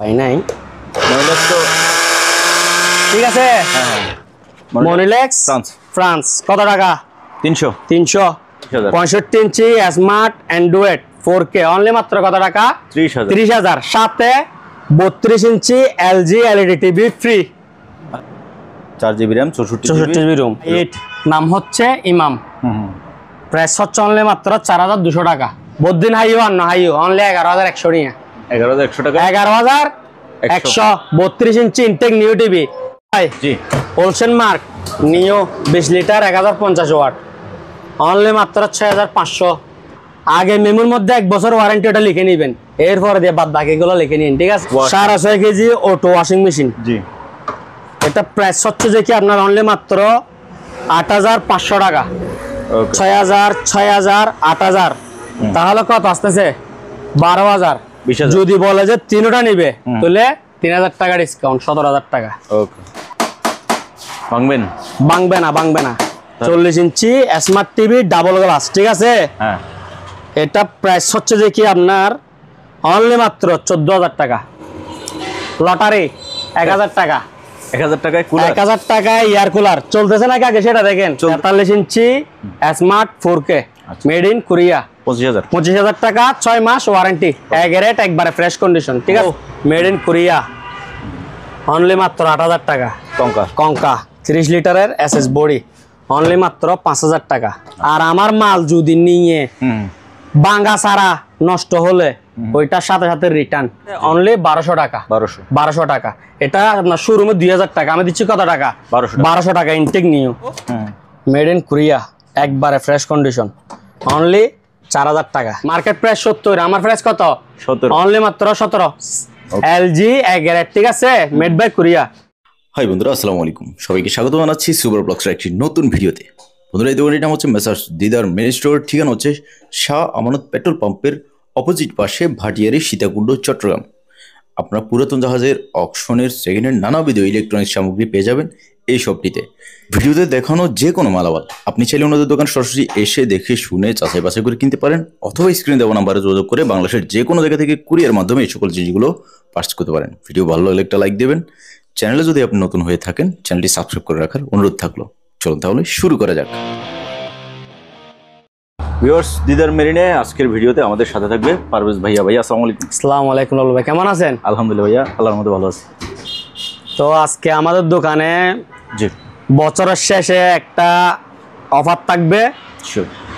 ভাই নাই মনিলেক্স তো ঠিক আছে। মনিলেক্স ফ্রান্স কত টাকা? 300 65 ইঞ্চি স্মার্ট অ্যান্ড্রয়েড 4K অনলি মাত্র কত টাকা? 30,000 সাথে 32 inch LG LED TV free, 4GB RAM 64GB ROM. নাম হচ্ছে ইমাম, প্রাইস হচ্ছে অনলি মাত্র 4,200 টাকা। বদিন হাইও হাইও অনলি 11,100 নিয়ে 11,100 টাকা 11,100 32 ইঞ্চি ইনটেক নিউ টিভি। জি ওলসেন মার্ক নিও 20 লিটার 1050 ওয়াট অনলি মাত্র 6,500। আগে মেমোর মধ্যে 1 বছর ওয়ারেন্টি ওটা লিখে নেবেন, এরপরে দিয়ে বাদ বাকিগুলো লিখে নিন, ঠিক আছে। 6.5 কেজি অটো ওয়াশিং মেশিন, জি এটা প্রাইস হচ্ছে যে কি আপনার অনলি মাত্র 8,500 টাকা। 6,000 6,000 8,000 তাহলে কত আসতেছে? 12,000। যদি বলে যে তিনটা নিবে তাহলে 3,000 টাকা ডিসকাউন্ট, 17,000 টাকা। ওকে ভাঙবে না 40 ইঞ্চি স্মার্ট টিভি ডাবল গ্লাস, ঠিক আছে। হ্যাঁ এটা প্রাইস হচ্ছে যে কি আপনার অনলি মাত্র 14,000 টাকা। লটারি 1,000 টাকা, 1,000 টাকায় কুলার, 1,000 টাকায় এয়ার কুলার চলতেছে নাকি আগে সেটা দেখেন। 43 inch smart 4K made in Korea 25,000 টাকা, 6 মাস ওয়ারেন্টি, রেট একবারে ফ্রেশ কন্ডিশন, ঠিক আছে। মেড ইন কোরিয়া অনলি মাত্র 8,000 টাকা। কঙ্কা 30 লিটারের এসএস বডি অনলি মাত্র 5,000 টাকা। আর আমার মাল যদি নিয়ে বাঙ্গা সারা নষ্ট হলে ওইটার সাথে সাথে রিটার্ন অনলি 1200 টাকা। 1200 টাকা। এটা আপনার শোরুমে 2,000 টাকা, আমি দিচ্ছি কত টাকা? 1200 টাকা। Intake new made in Korea একবারে ফ্রেশ কন্ডিশন অনলি 4,000 টাকা। মার্কেট প্রাইস 70, আমার প্রাইস কত? 17, অনলি মাত্র 17। এলজি এগ্রেড, ঠিক আছে, মেড বাই কোরিয়া। হাই বন্ধুরা, আসসালামু আলাইকুম। সবাইকে স্বাগত জানাচ্ছি সুপার ব্লগসের একটি নতুন ভিডিওতে। বন্ধুরা, এই দোকানটির নাম হচ্ছে মেসার্স দিদার মেন স্টোর। ঠিকানা হচ্ছে শাহ আমানত পেট্রোল পাম্পের অপোজিট পাশে, ভাটিয়ারি, সীতাকুণ্ড, চট্টগ্রাম। আপনারা পুরাতন জাহাজের, অকশনের, সেকেন্ড হ্যান্ড নানাবিধ ইলেকট্রনিক্স সামগ্রী পেয়ে যাবেন এই শপটিতে। ভিডিওতে দেখানো যে কোনো মালামাল আপনি চাইলে ওনাদের দোকান সরাসরি এসে দেখে শুনে যাচাই বাছাই করে কিনতে পারেন, অথবা স্ক্রিনে দেওয়া নাম্বারে যোগাযোগ করে বাংলাদেশের যে কোনো জায়গা থেকে কুরিয়ার মাধ্যমে এই সকল জিনিসগুলো পার্চেস করতে পারেন। ভিডিও ভালো লাগলে একটা লাইক দেবেন। চ্যানেলে যদি আপনি নতুন হয়ে থাকেন চ্যানেলটি সাবস্ক্রাইব করে রাখার অনুরোধ থাকলো। চলুন তাহলে শুরু করা যাক। ভিউয়ার্স, দিদার মেরিনে আজকের ভিডিওতে আমাদের সাথে থাকবে পারভেজ ভাইয়া। ভাইয়া আসসালামু আলাইকুম। আসসালামু আলাইকুম লালু ভাই, কেমন আছেন? আলহামদুলিল্লাহ ভাইয়া, আল্লাহর মধ্যে ভালো আছি। তো আজকে আমাদের দোকানে জি বছরের শেষে একটা অফার থাকবে,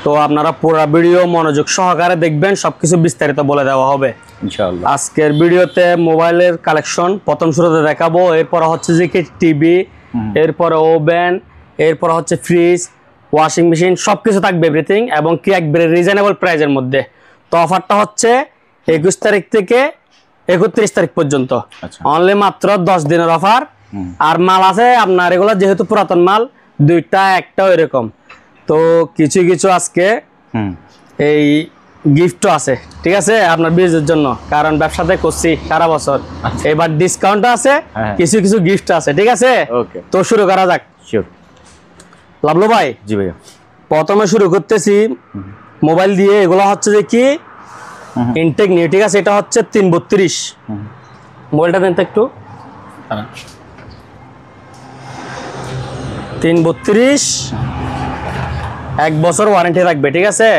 তো আপনারা পুরো ভিডিও মনোযোগ সহকারে দেখবেন, সবকিছু বিস্তারিত বলে দেওয়া হবে ইনশাআল্লাহ। আজকের ভিডিওতে মোবাইলের কালেকশন প্রথম শুরুতে দেখাবো, এরপর হচ্ছে যে কি টিভি, এরপরে ওভেন, এরপর হচ্ছে ফ্রিজ, ওয়াশিং মেশিন, সবকিছু থাকবে এভরিথিং, এবং কি একবারে রিজনেবল প্রাইসের মধ্যে। তো অফারটা হচ্ছে 21 তারিখ থেকে 31 তারিখ পর্যন্ত, অনলি মাত্র 10 দিনের অফার। আর মাল আছে আপনার এগুলো যেহেতু পুরাতন মাল, দুইটা একটা এরকম, তো কিছু কিছু আজকে এই গিফটও আছে, ঠিক আছে, আপনার বিজনেসের জন্য, কারণ ব্যবসাতে করছি সারা বছর। এবার ডিসকাউন্ট আছে, কিছু কিছু গিফট আছে, ঠিক আছে। তো শুরু করা যাক। লাভলু ভাই। জি ভাইয়া, প্রথমে শুরু করতেছি মোবাইল দিয়ে। এগুলো হচ্ছে যে কি ইনটেক নিউ, ঠিক আছে। এটা হচ্ছে 332। মোবাইলটা দেন তো একটু। 332, 1 বছর ওয়ারেন্টি থাকবে, ঠিক আছে।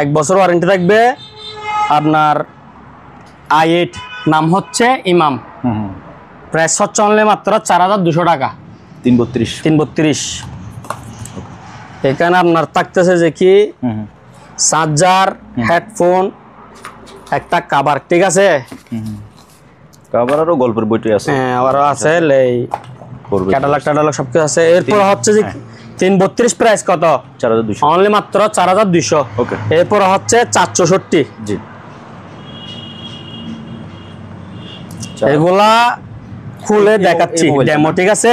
1 বছর ওয়ারেন্টি থাকবে। আপনার i8, নাম হচ্ছে ইমাম, প্রাইস হচ্ছে অনলি মাত্র 4,200 টাকা। 332। এখানে আপনার থাকতেছে যে কি চার্জার, হেডফোন, একটা কাভার, ঠিক আছে। কাভার আরো গল্পের বইটি আছে, হ্যাঁ আরো আছে, এই ক্যাটালগ সবকিছু আছে। এরপর হচ্ছে যে 332 প্রাইস কত? 4,200, অনলি মাত্র 4,200। ওকে। এরপর হচ্ছে 464। জি, এগুলা খুলে দেখাচ্ছি ডেমো, ঠিক আছে।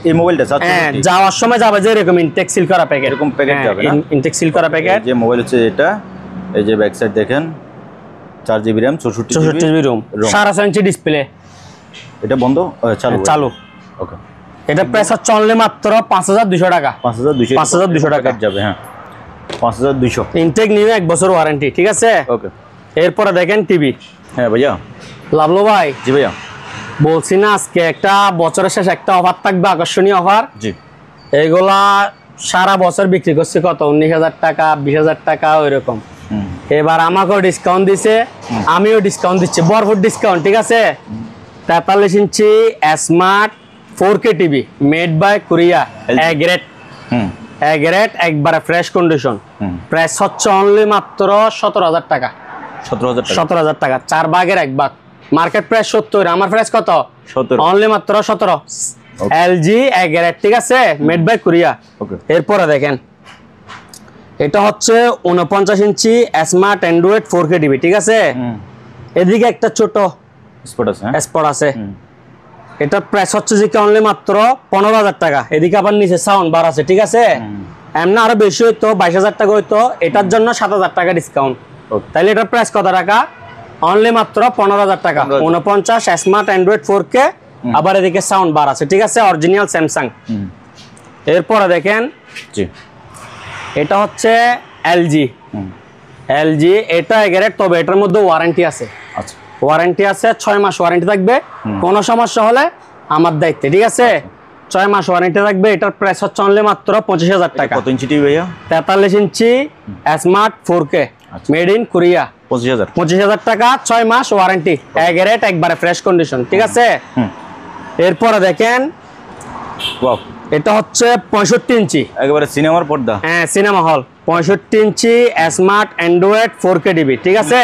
এই মোবাইলটা হ্যাঁ, যাওয়ার সময় যাবে যে এরকম ইনটেক সিল করা প্যাকেট, এরকম প্যাকেট যাবে না? ইনটেক সিল করা প্যাকেট। যে মোবাইল হচ্ছে এটা, এই যে ব্যাক সাইড দেখেন, 4GB RAM 64GB room, 6.5 inch display. এটা বন্ধ, চালু। ওকে। এটা প্রাইস হচ্ছে অনলি মাত্র 5,200 টাকা। 5,200 টাকা যাবে, হ্যাঁ 5,200। ইনটেক নিউ 1 বছর ওয়ারেন্টি, ঠিক আছে। ওকে। এরপরে দেখেন টিভি। হ্যাঁ ভাইয়া, লাভলো ভাই, জি ভাইয়া, বলছি না আজকে একটা বছরের শেষে একটা অফার থাকবে, আকর্ষণীয় অফার। জি, এইগুলা সারা বছর বিক্রি করছি কত 19,000 টাকা, 20,000 টাকা ওইরকম। এবার আমাকেও ডিসকাউন্ট দিছে, আমিও ডিসকাউন্ট দিচ্ছি, ভরপুর ডিসকাউন্ট। ঠিক আছে, 43 inch smart 4K TV made by Korea, A grade একবারে ফ্রেশ কন্ডিশন। প্রাইস হচ্ছে অনলি মাত্র 17,000 টাকা। 17,000 টাকা, 4 ভাগের 1 ভাগ। মার্কেট প্রাইস 70, আমার প্রাইস কত? 17, অনলি মাত্র 17। এলজি এ গ্রেড, ঠিক আছে, মেড বাই কোরিয়া। এরপরে দেখেন, এটা হচ্ছে 49 ইঞ্চি স্মার্ট অ্যান্ড্রয়েড 4K টিভি। ঠিক আছে, এদিকে একটা ছোট স্পট আছে। এটার প্রাইস হচ্ছে যে অনলি মাত্র 15,000 টাকা। এদিকে আবার নিচে সাউন্ড বার আছে। ঠিক আছে, এমনি আরো বেশি হইতো, 22,000 টাকা হইতো, এটার জন্য 7,000 টাকা ডিসকাউন্ট। তাহলে এটার প্রাইস কত টাকা? অনলি মাত্র 15,000 টাকা। 49 স্মার্ট অ্যান্ড্রয়েড 4K, আবার এদিকে সাউন্ড বার আছে। ঠিক আছে, অরিজিনাল স্যামসাং। এরপরে দেখেন, এটা হচ্ছে এলজি, এটা এগারেট, তবে এটার মধ্যে ওয়ারেন্টি আছে। আচ্ছা, ওয়ারেন্টি আছে, 6 মাস ওয়ারেন্টি থাকবে। কোনো সমস্যা হলে আমার দায়িত্বে। ঠিক আছে, 6 মাস ওয়ারেন্টি থাকবে। এটার প্রাইস হচ্ছে অনলি মাত্র 25,000 টাকা। কত ইঞ্চি টিভি ভাইয়া? 43 inch smart 4K made in Korea, 25,000 টাকা, 6 মাস ওয়ারেন্টি, এগারেট একবারে ফ্রেশ কন্ডিশন। ঠিক আছে, এরপরে দেখেন, এটা হচ্ছে 65 ইঞ্চি একেবারে সিনেমার পর্দা। হ্যাঁ, সিনেমা হল। 65 ইঞ্চি স্মার্ট অ্যান্ড্রয়েড 4K টিভি। ঠিক আছে,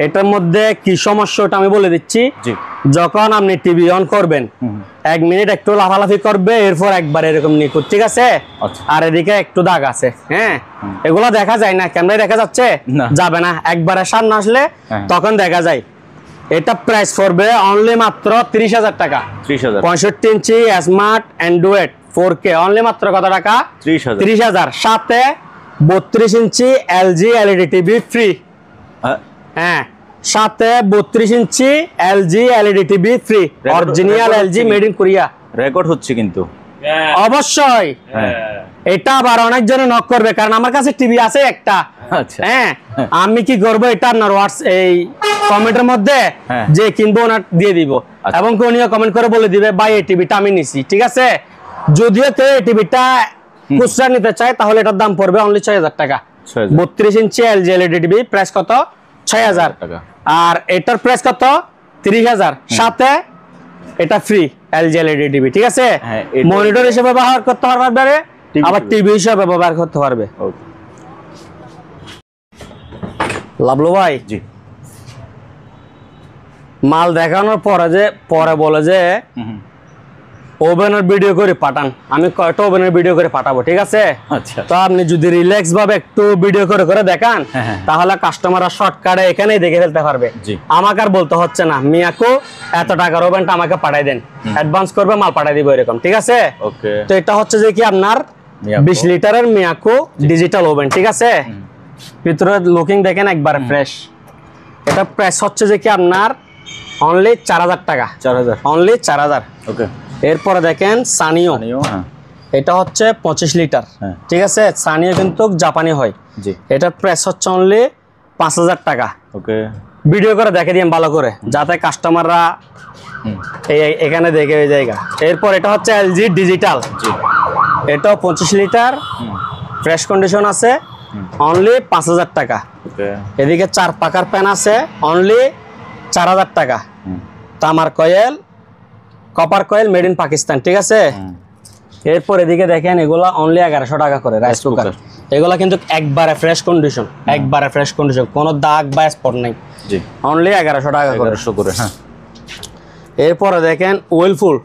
এটার মধ্যে কি সমস্যা ওটা আমি বলে দিচ্ছি। যখন আপনি টিভি অন করবেন, 1 মিনিট একটু লাফালাফি করবে, এরপর একবার এরকম নিখুঁত। ঠিক আছে, আর এদিকে একটু দাগ আছে। হ্যাঁ, এগুলো দেখা যায় না, ক্যামেরায় দেখা যাচ্ছে যাবে না, একবারে সামনে আসলে তখন দেখা যায়। এটা প্রাইস পড়বে অনলি মাত্র 30,000 টাকা। 65 ইঞ্চি স্মার্ট অ্যান্ড্রয়েড 4K অনলি মাত্র কত টাকা? 30,000। সাথে 32 inch LG LED TV free. হ্যাঁ, সাথে 32 inch LG LED TV free, original LG made in Korea. Record হচ্ছে কিন্তু অবশ্যই। এটা আবার অনেকজনে নক করবে, কারণ আমার কাছে টিভি আছে একটা। হ্যাঁ, আমি কি করবো, এটা আপনার এই কমেন্টের মধ্যে যে কিনবো ওনার দিয়ে দিব, এবং কোনিও কমেন্ট করে বলে দিবে ভাই এই টিভিটা আমি নিছি। ঠিক আছে, যদিও কেউ এই টিভিটা খুচরা নিতে চায়, তাহলে এটার দাম পড়বে অনলি 6,000 টাকা। 32 inch LG LED TV price কত? 6,000 টাকা। আর এটার প্রাইস কত? 30,000। সাথে এটা ফ্রি এলজি এলইডি টিভি। ঠিক আছে, মনিটর হিসেবে ব্যবহার করতে পারবে, আবার টিভি হিসেবে ব্যবহার করতে পারবে। লাভলো ভাই, জি, মাল দেখানোর পরে বলে যে ওভেনের ভিডিও করে পাঠান। আমি কয়টা ওভেনের ভিডিও করে পাঠাবো। ঠিক আছে, তো আপনি যদি রিল্যাক্স ভাবে একটু ভিডিও করে দেখান, তাহলে কাস্টমাররা শর্টকাটে এখানেই দেখে ফেলতে পারবে। আমাকে আর বলতে হচ্ছে না মিয়াকো এত টাকার ওভেনটা আমাকে পাঠাই দেন, অ্যাডভান্স করবে, মাল পাঠাই দিব এরকম। ঠিক আছে, তো এটা হচ্ছে যে কি আপনার 20 লিটারের মিয়াকো ডিজিটাল ওভেন। ঠিক আছে, ভিতরে লুকিং দেখেন একবারে ফ্রেশ। এটা প্রাইস হচ্ছে যে কি আপনার অনলি 4,000 টাকা। অনলি 4,000। ওকে, এরপরে দেখেন সানিও, এটা হচ্ছে 25 লিটার। ঠিক আছে, সানিও কিন্তু জাপানি হয়। এটার প্রাইস হচ্ছে অনলি 5,000 টাকা। ওকে, ভিডিও করে দেখে দিন ভালো করে, যাতে কাস্টমাররা এখানে দেখে ওই জায়গা। এরপর এটা হচ্ছে এলজি ডিজিটাল, এটাও 25 লিটার, ফ্রেশ কন্ডিশন আছে, অনলি 5,000 টাকা। এদিকে 4 পাকার প্যান আছে, অনলি 4,000 টাকা। তামার coil, copper coil made in Pakistan. ঠিক আছে, এরপর এদিকে দেখেন এগুলা অনলি 1100 টাকা করে রাইস কুকার। এগুলা কিন্তু একবারে ফ্রেশ কন্ডিশন, একবারে ফ্রেশ কন্ডিশন, কোনো দাগ বা স্পট নেই। অনলি 1100 টাকা করে। হ্যাঁ, এরপরে দেখেন ওয়েলফুল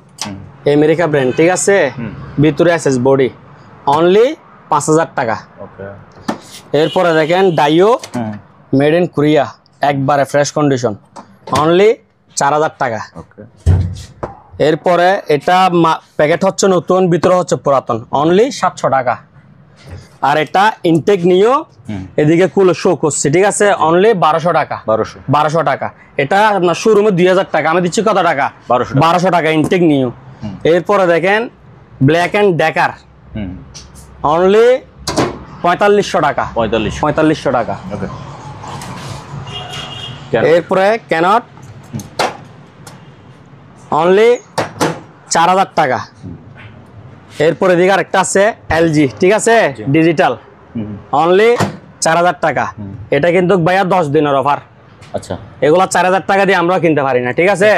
আমেরিকা ব্র্যান্ড। ঠিক আছে, ভিতরে এসএস বডি, অনলি 5,000 টাকা। এরপরে দেখেন ডাইও মেড ইন কোরিয়া, একবারে ফ্রেশ কন্ডিশন, অনলি 4,000 টাকা। এরপরে এটা প্যাকেট হচ্ছে নতুন, ভিতরে হচ্ছে পুরাতন, অনলি 700 টাকা। আর এটা ইনটেক নিও, এদিকে কুলো শো করছে। ঠিক আছে, অনলি 1200 টাকা। 1200 টাকা। এটা আপনার শোরুমে 2,000 টাকা, আমি দিচ্ছি কত টাকা? 1200 টাকা ইনটেক নিও। এরপরে দেখেন ব্ল্যাক এন্ড ডেকার, অনলি 4500 টাকা। 4500 টাকা। এরপরে ক্যানট অনলি 4000 টাকা। এরপরে দিকে আরেকটা আছে এলজি, ঠিক আছে, ডিজিটাল, অনলি 4000 টাকা। এটা কিন্তু ভাইয়া 10 দিনের অফার। আচ্ছা, এগুলা 4000 টাকা দিয়ে আমরা কিনতে পারি না, ঠিক আছে।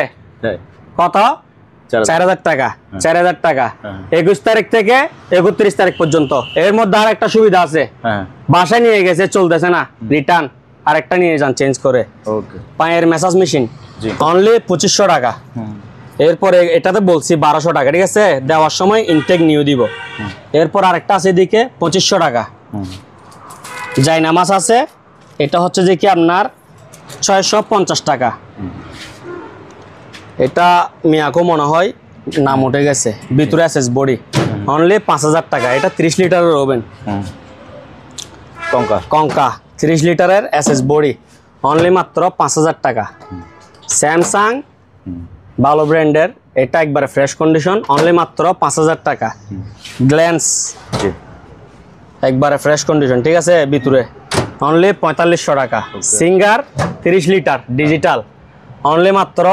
কত? 4000 টাকা। 4000 টাকা 21 তারিখ থেকে 31 তারিখ পর্যন্ত। এর মধ্যে আর একটা সুবিধা আছে, বাসায় নিয়ে গেছে চলতেছে না, রিটার্ন আরেকটা নিয়ে যান চেঞ্জ করে। পায়ের ম্যাসাজ মেশিন অনলি 2500 টাকা। এরপরে এটাতে বলছি 1200 টাকা, ঠিক আছে, দেওয়ার সময় ইনটেক নিউ দিব। এরপর আরেকটা আছে এদিকে 2500 টাকা। জায়নামাজ আছে, এটা হচ্ছে যে কি আপনার 650 টাকা। এটা মিয়াকো মনে হয় নাম উঠে গেছে, ভিতরে এসএস বডি, অনলি 5000 টাকা। এটা 30 লিটারের ওভেন, কঙ্কা 30 লিটারের এসএস বডি, অনলি মাত্র 5000 টাকা। স্যামসাং ভালো ব্র্যান্ডের, এটা একবারে ফ্রেশ কন্ডিশন, অনলি মাত্র 5000 টাকা। গ্ল্যান্স একবারে ফ্রেশ কন্ডিশন, ঠিক আছে, ভিতরে অনলি 4500 টাকা। সিঙ্গার 30 লিটার ডিজিটাল, অনলি মাত্র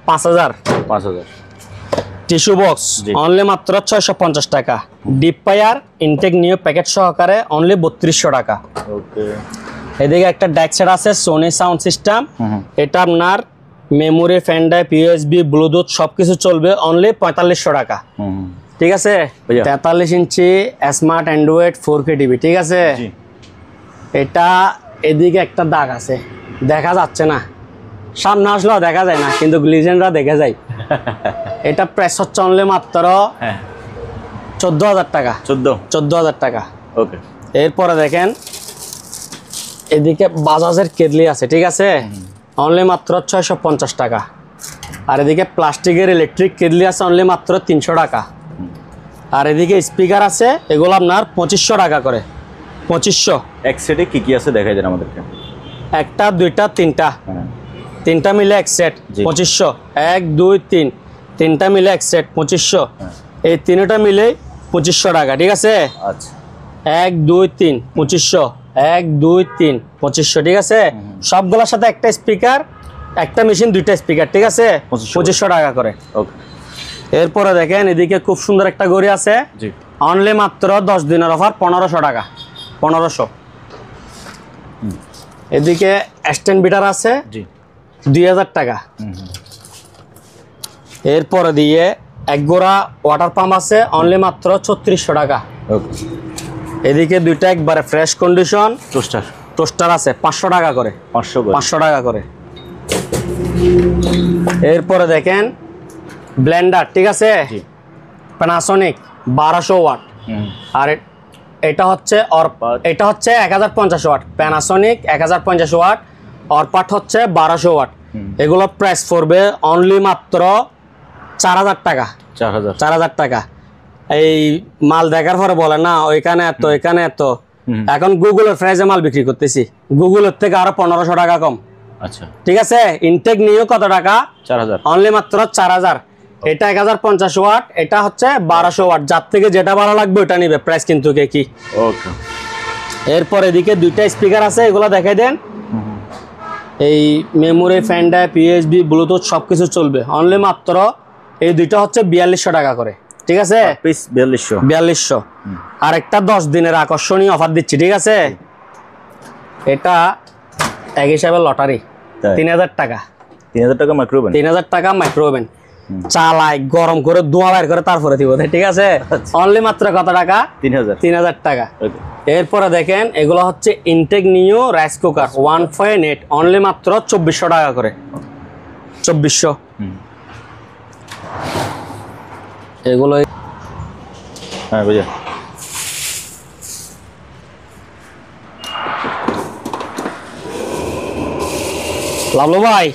5000। টিস্যু বক্স অনলি মাত্র 650 টাকা। ডিপ পায়ার ইনটেক নিউ প্যাকেট সহকারে অনলি 3200 টাকা। এদিকে একটা ডেক সেট আছে সোনি সাউন্ড সিস্টেম, এটা আপনার memory, fan drive, USB, Bluetooth সবকিছু চলবে, অনলি 4500 টাকা। ঠিক আছে, 43 inch smart Android 4K TV, ঠিক আছে। এটা এদিকে একটা দাগ আছে, দেখা যাচ্ছে না, সামনে আসলেও দেখা যায় না, কিন্তু লিজেন্ডরা দেখে যায়। এটা প্রাইস হচ্ছে অনলি মাত্র 14000 টাকা। 14000 টাকা। ওকে। এরপরে দেখেন এদিকে বাজাজের কেটলি আছে, ঠিক আছে, অনলি মাত্র 650 টাকা। আর এদিকে প্লাস্টিকের ইলেকট্রিক কেটলি আছে, অনলি মাত্র 300 টাকা। আর এদিকে স্পিকার আছে, এগুলো আপনার 2500 টাকা করে। 2500। এক সেটে কি কি আছে দেখাই দেন আমাদেরকে। একটা, দুইটা, তিনটা, তিনটা মিলে এক সেট 2500। 1 2 3 তিনটা মিলে এক সেট 2500। এই তিনটা মিলে 2500 টাকা, ঠিক আছে। আচ্ছা, 1 2 3 2500, 1 2 3 2500, ঠিক আছে। সবগুলোর সাথে একটা স্পিকার, একটা মেশিন, দুইটা স্পিকার, ঠিক আছে, 2500 টাকা করে। ওকে। এরপরে দেখেন এদিকে খুব সুন্দর একটা ঘড়ি আছে, অনলি মাত্র 10 দিনের অফার 1500 টাকা। 1500। এদিকে স্ট্যান্ড বিটার আছে 2000 টাকা। এরপরে দিয়ে এক গোড়া ওয়াটার পাম্প আছে, অনলি মাত্র 3600 টাকা। এদিকে দুইটা একবারে ফ্রেশ কন্ডিশন টোস্টার আছে 500 টাকা করে। 500 টাকা করে। এরপরে দেখেন ব্লেন্ডার, ঠিক আছে, প্যানাসোনিক 1200 ওয়াট। আর এটা হচ্ছে 1050 ওয়াট। প্যানাসোনিক 1050 ওয়াট, অরপাট হচ্ছে 1200 ওয়াট। এগুলো প্রাইস পড়বে অনলি মাত্র 4000 টাকা। 4000 টাকা। এই মাল দেখার পরে বলে না ওইখানে এত, এখানে এত। এখন গুগলের প্রাইসে মাল বিক্রি করতেছি, গুগলের থেকে আরো 1500 টাকা কম। আচ্ছা, ঠিক আছে। ইনটেক নিয়েও কত টাকা? 4000। অনলি মাত্র 4000। এটা 1050 ওয়াট, এটা হচ্ছে 1200 ওয়াট। যার থেকে যেটা ভালো লাগবে ওটা নিবে, প্রাইস কিন্তু কি। ওকে। এরপর এদিকে দুইটা স্পিকার আছে, এগুলো দেখাই দেন। এই memory, fan drive, USB, Bluetooth সবকিছু চলবে, অনলি মাত্র এই দুইটা হচ্ছে 4200 টাকা করে, ঠিক আছে। 4200। আর একটা 10 দিনের আকর্ষণীয় অফার দিচ্ছি, ঠিক আছে। এটা এক হিসাবে লটারি, 3000 টাকা। 3000 টাকা মাইক্রোওভেন। 3000 টাকা মাইক্রোওভেন চালাই, গরম করে ধোঁয়া বের করে তারপরে দিব, ঠিক আছে। অনলি মাত্র কত টাকা? 3000 টাকা। এরপরে দেখেন এগুলো হচ্ছে intake new rice cooker 1.8, only মাত্র 2400 টাকা করে। 2400। এগুলো হ্যাঁ বুঝা। লাভলু ভাই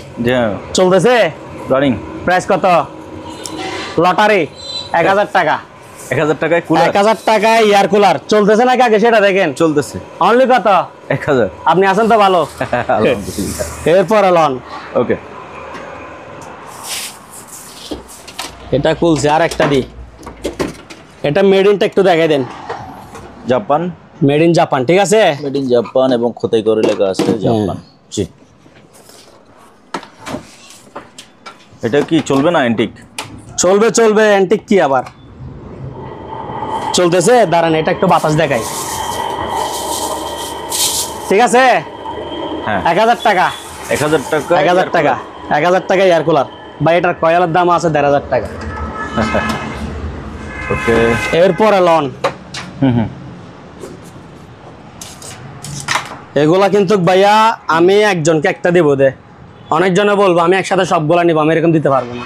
চলতেছে রানিং। প্রাইস কত? লটারি 1000 টাকা। 1000 টাকায় কুলার, 1000 টাকায় এয়ার কুলার চলতেছে নাকি আগে সেটা দেখেন। চলতেছে। অনলি কত? 1000। আপনি আছেন তো ভালো? আলহামদুলিল্লাহ। এরপরে লন। ওকে। এটা খুলছে আর একটা দি। এটা মেড ইনটা একটু দেখাই দেন। জাপান, মেড ইন জাপান, ঠিক আছে। মেড ইন জাপান এবং খোদাই করে লেখা আছে জাপান। জি। এটা কি চলবে না অ্যান্টিক? চলবে চলবে, অ্যান্টিক কি আবার চলতেছে। দাঁড়ান এটা একটু বাতাস দেখাই। ঠিক আছে, হ্যাঁ 1000 টাকা, 1000 টাকা, 1000 টাকা, 1000 টাকা এয়ার কুলার ভাই। এটার কয়েলের দাম আছে 1500 টাকা। ওকে, এরপরে লন, এগুলা কিন্তু ভাইয়া আমি একজনকে একটা দিব দে, অনেকজনে বলবো আমি একসাথে সবগুলা নিব, আমি এরকম দিতে পারবো না।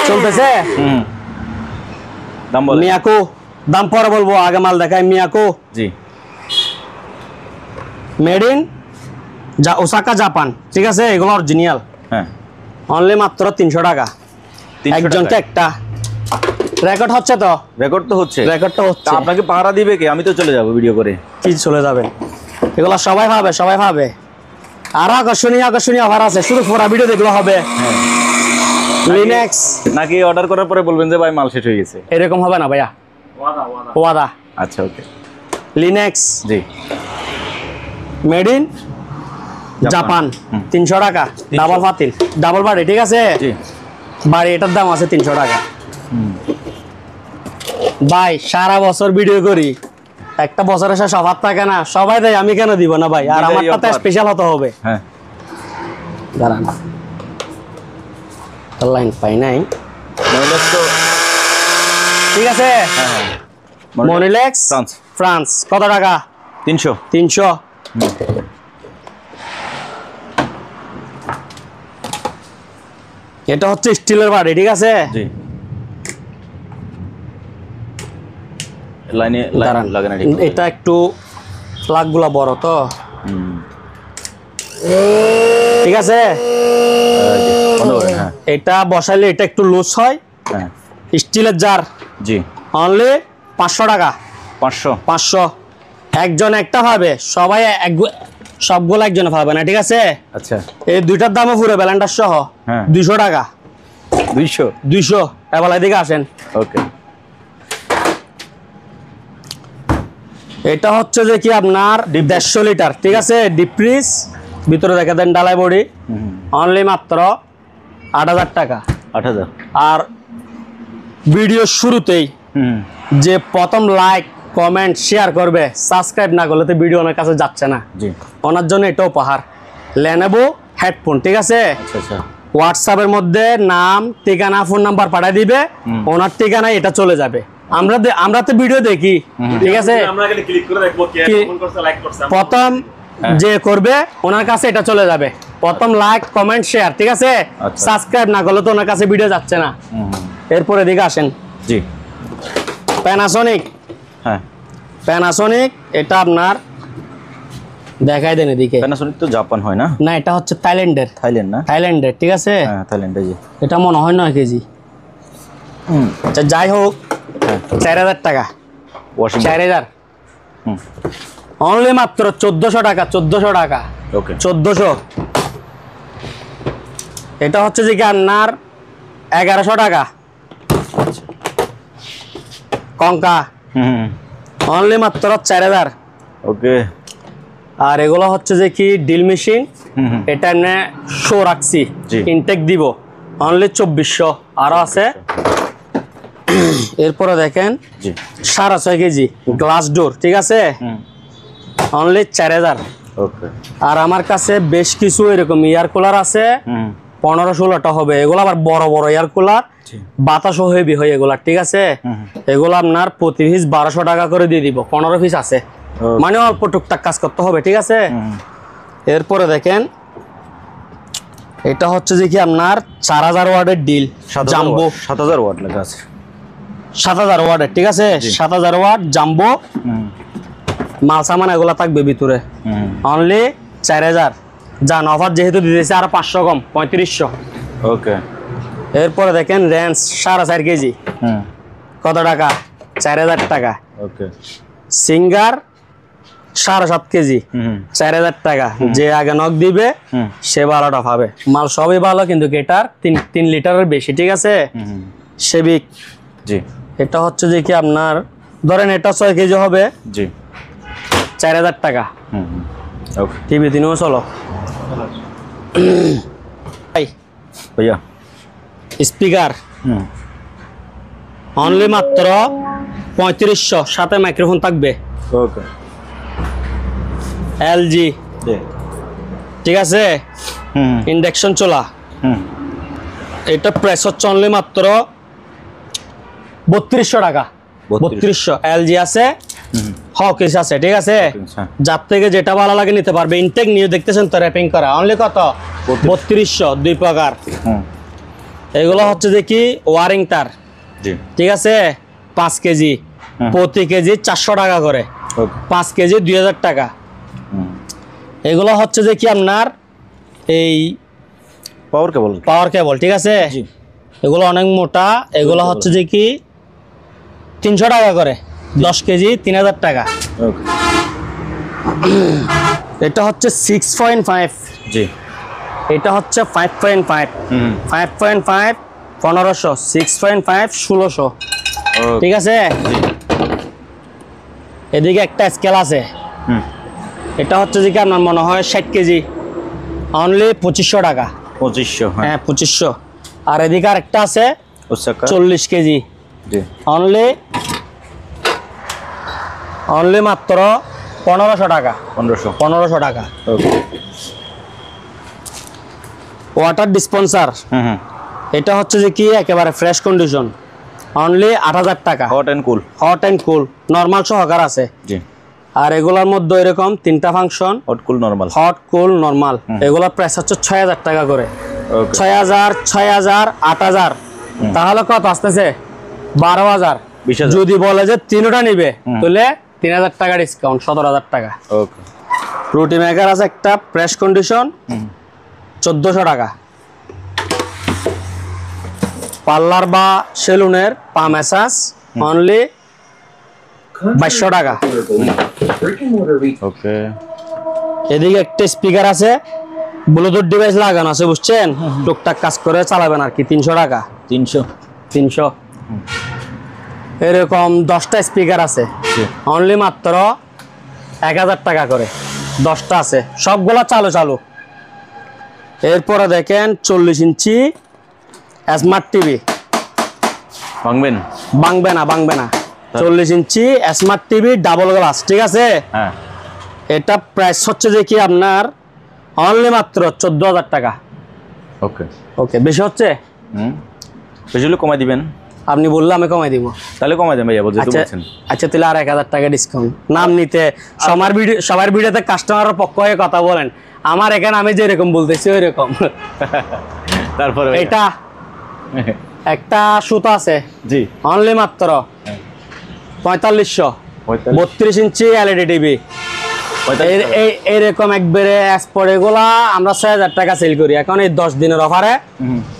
চলতেছে দাম বলে মিয়াকো, দাম পরে বলবো, আগে মাল দেখাই। মিয়াকো জি, মেড ইন ওসাকা জাপান, ঠিক আছে, এগুলো অরিজিনাল। হ্যাঁ অনলি মাত্র 300 টাকা, 300 একজনকে টাকায়। একটা। রেকর্ড হচ্ছে তো? রেকর্ড তো হচ্ছে। রেকর্ড তো হচ্ছে। তা আপনাকে পাহারা দিবে কে? আমি তো চলে যাব ভিডিও করে। কি চলে যাবেন? এগুলো সবাই পাবে, সবাই পাবে। আর আকর্ষণীয় আকর্ষণীয় অফার আছে, শুধু পুরো ভিডিও দেখলে হবে। লিনেক্স নাকি অর্ডার করার পরে বলবেন যে ভাই মাল শেষ হয়ে গেছে? এরকম হবে না ভাইয়া, ওয়াদা। আচ্ছা ওকে। লিনেক্স জি, মেড ইন জাপান, 300 টাকা, ডাবল পাতিল, ডাবল বাড়ি, ঠিক আছে। জি বাড়ি এটার দাম আছে 300 টাকা। ভাই সারা বছর ভিডিও করি, একটা বছরের শেষ অফার থাকে না, সবাই দেয়, আমি কেন দিব না ভাই? আর আমারটাতে স্পেশাল হতে হবে। হ্যাঁ দাঁড়ান, লাইন পাই নাই, মনিলেক্স তো ঠিক আছে। মনিলেক্স ফ্রান্স, ফ্রান্স কত টাকা? 300। 300। এটা হচ্ছে স্টিলের বাড়ি, ঠিক আছে। জি, লাইনে দাঁড়ান, লাগে না ঠিক। এটা একটু প্লাগগুলো বড় তো, ঠিক আছে। হ্যাঁ এটা বসাইলে এটা একটু লুজ হয়। হ্যাঁ স্টিলের জার, জি, অনলি 500 টাকা। 500। 500, একজন একটা পাবে, সবাই সবগুলো একজনে পাবে না, ঠিক আছে। আচ্ছা, এই দুইটার দামও পুরো ব্যালেন্ডার সহ হ্যাঁ 200 টাকা। 200। 200, এবার এদিকে আসেন। ওকে, এটা হচ্ছে যে কি আপনার 150 লিটার, ঠিক আছে, ডিপ ফ্রিজ, ভিতরে দেখা দেন ডালাই বডি, অনলি মাত্র 8000 টাকা। 8000। আর ভিডিওর শুরুতেই যে প্রথম লাইক কমেন্ট শেয়ার করবে, সাবস্ক্রাইব না করলে তো ভিডিও ওনার কাছে যাচ্ছে না। জি, ওনার জন্য এটা উপহার, লেনোভো হেডফোন, ঠিক আছে। আচ্ছা আচ্ছা, হোয়াটসঅ্যাপের মধ্যে নাম, ঠিকানা, ফোন নাম্বার পাঠিয়ে দিবে, ওনার ঠিকানায় এটা চলে যাবে। আমরা তো ভিডিও দেখি, ঠিক আছে, প্রথম যে করবে ওনার কাছে এটা চলে যাবে, প্রথম লাইক কমেন্ট শেয়ার, ঠিক আছে। সাবস্ক্রাইব না করলে তো ওনার কাছে ভিডিও যাচ্ছে না। এরপরে দিকে আসেন। জি, প্যানাসোনিক, হ্যাঁ প্যানাসোনিক এটা আপনার দেখাই দেন এদিকে। প্যানাসোনিক তো জাপান হয় না? না, এটা হচ্ছে থাইল্যান্ডের। থাইল্যান্ড না? থাইল্যান্ডের, ঠিক আছে। হ্যাঁ থাইল্যান্ডে। জি, এটা মনে হয় 9 কেজি। আচ্ছা যাই হোক, 4000 টাকা, ওয়াশিং 4000, অনলি মাত্র 1400 টাকা। 1400 টাকা, ওকে, 1400। এটা হচ্ছে যে কি আপনার 1100 টাকা। কঙ্কা, অনলি মাত্র 4000। ওকে, আর এগুলো হচ্ছে যে কি ডিল মেশিন, এটা এমনি শো রাখছি, ইনটেক দিব, অনলি 2400। আরো আছে। এরপরে দেখেন 6.5 কেজি গ্লাস ডোর, ঠিক আছে, অনলি 4000। ওকে, আর আমার কাছে বেশ কিছু এরকম এয়ার কুলার আছে, 15-16টা হবে। এগুলো আবার বড় বড় এয়ার কুলার, বাতাসও হেভি হয় এগুলা, ঠিক আছে। এগুলো আপনার প্রতি পিস 1200 টাকা করে দিয়ে দিব, 15 পিস আছে, মানে অল্প টুকটাক কাজ করতে হবে, ঠিক আছে। এরপরে দেখেন এটা হচ্ছে যে কি আপনার 4000 ওয়াটের ডিল জাম্বো, 7000 ওয়াট লেখা আছে। 7000 ওয়াটের, ঠিক আছে, 7000 ওয়াট জাম্বো মাল সামান এগুলা থাকবে ভিতরে, অনলি 4000। যান অফার যেহেতু দিতেছে আর 500 কম, 3500। ওকে, এরপরে দেখেন রেঞ্জ 4.5 কেজি, কত টাকা? 4000 টাকা। ওকে, সিঙ্গার 7.5 কেজি, 4000 টাকা। যে আগে নক দিবে সে ভালোটা পাবে। মাল সবই ভালো, কিন্তু এটার 3 লিটারের বেশি, ঠিক আছে। সেবিক, জি, এটা হচ্ছে যে কি আপনার ধরেন এটা 6 কেজি হবে, জি, 4000 টাকা। ওকে, টিভি 3ও চলো। भैया স্পিকার অনলি মাত্র 3500, সাথে মাইক্রোফোন থাকবে। ओके এলজি, जी ঠিক আছে, ইন্ডাকশন চলা। এটা প্রাইস হচ্ছে অনলি মাত্র 3200 টাকা। 3200 এলজি আছে, হকিস আছে, ঠিক আছে। যার থেকে যেটা ভালো লাগে নিতে পারবে। ইনটেক নিয়ে দেখতেছেন তো র্যাপিং করা, অনলি কত 3200, দুই প্রকার। এগুলো হচ্ছে যে কি ওয়ারিং তার, जी ঠিক আছে। 5 কেজি, প্রতি কেজি 400 টাকা করে, 5 কেজি 2000 টাকা। এগুলো হচ্ছে যে কি আপনার এই पावर केबल পাওয়ার কেবল, ঠিক আছে। এগুলো অনেক মোটা, এগুলো হচ্ছে যে কি 300 টাকা করে, 10 কেজি 3000 টাকা। ओके এটা হচ্ছে 6.5, जी এটা হচ্ছে 5.5, 5.5 1500, 6.5 1600, ঠিক আছে। এদিকে একটা স্কেল আছে, এটা হচ্ছে যে কি আপনার মনে হয় 60 কেজি, অনলি 2500 টাকা। 2500 হ্যাঁ 2500। আর এদিকে আরেকটা আছে उससे 40 কেজি, जी অনলি মাত্র 1500 টাকা। 1500 টাকা। ओके ওয়াটার ডিসপেন্সার, এটা হচ্ছে যে কি একেবারে ফ্রেশ কন্ডিশন, অনলি 8000 টাকা। Hot and cool hot and cool normal সহকার আছে। जी আর এগুলোর মধ্যে এরকম 3টা function, hot cool normal hot cool normal. এগুলোর প্রাইস হচ্ছে 6000 টাকা করে। ओके 6000 6000 8000, তাহলে কত আসতেছে 12000। 20000 যদি বলে যে তিনটা নিবে তাহলে 3000 টাকা ডিসকাউন্ট, 17000 টাকা। ओके রুটি মেকার আছে একটা ফ্রেশ কন্ডিশন, 1400 টাকা। পার্লার বা সেলুনের পা ম্যাসাজ অনলি 2200 টাকা। ओके এদিকে একটা স্পিকার আছে, ব্লুটুথ ডিভাইস লাগানো আছে, বুঝছেন, টুকটাক কাজ করে চালাবেন আর কি। 300 টাকা। 300 এরকম 10টা স্পিকার আছে, অনলি মাত্র 1000 টাকা করে, 10টা আছে, সবগুলা চালু। এরপরে দেখেন 40 ইঞ্চি স্মার্ট টিভি, ভাঙবে না। 40 ইঞ্চি স্মার্ট টিভি ডাবল গ্লাস, ঠিক আছে। হ্যাঁ এটা প্রাইস হচ্ছে যে কি আপনার অনলি মাত্র 14000 টাকা। ওকে ওকে, বেশি হচ্ছে, বেশি হলে কমাই দিবেন। আপনি বললে আমি কমাই দিব। তাহলে কমাই দেন ভাইয়া, বুঝতে আচ্ছা পারছেন। আচ্ছা, তাহলে আর 1000 টাকা ডিসকাউন্ট। নাম নিতে সবার ভিডিওতে কাস্টমারের পক্ষ হয়ে কথা বলেন, আমার এখানে আমি যেরকম বলতেছি ওই রকম। তারপরে এটা একটা সুতা আছে, জি অনলি মাত্র 4500, 32 ইঞ্চি এলইডি টিভি। এরকম একবারে এক্সপোর্ট, এগুলা আমরা 6000 টাকা সেল করি এখন এই 10 দিনের অফারে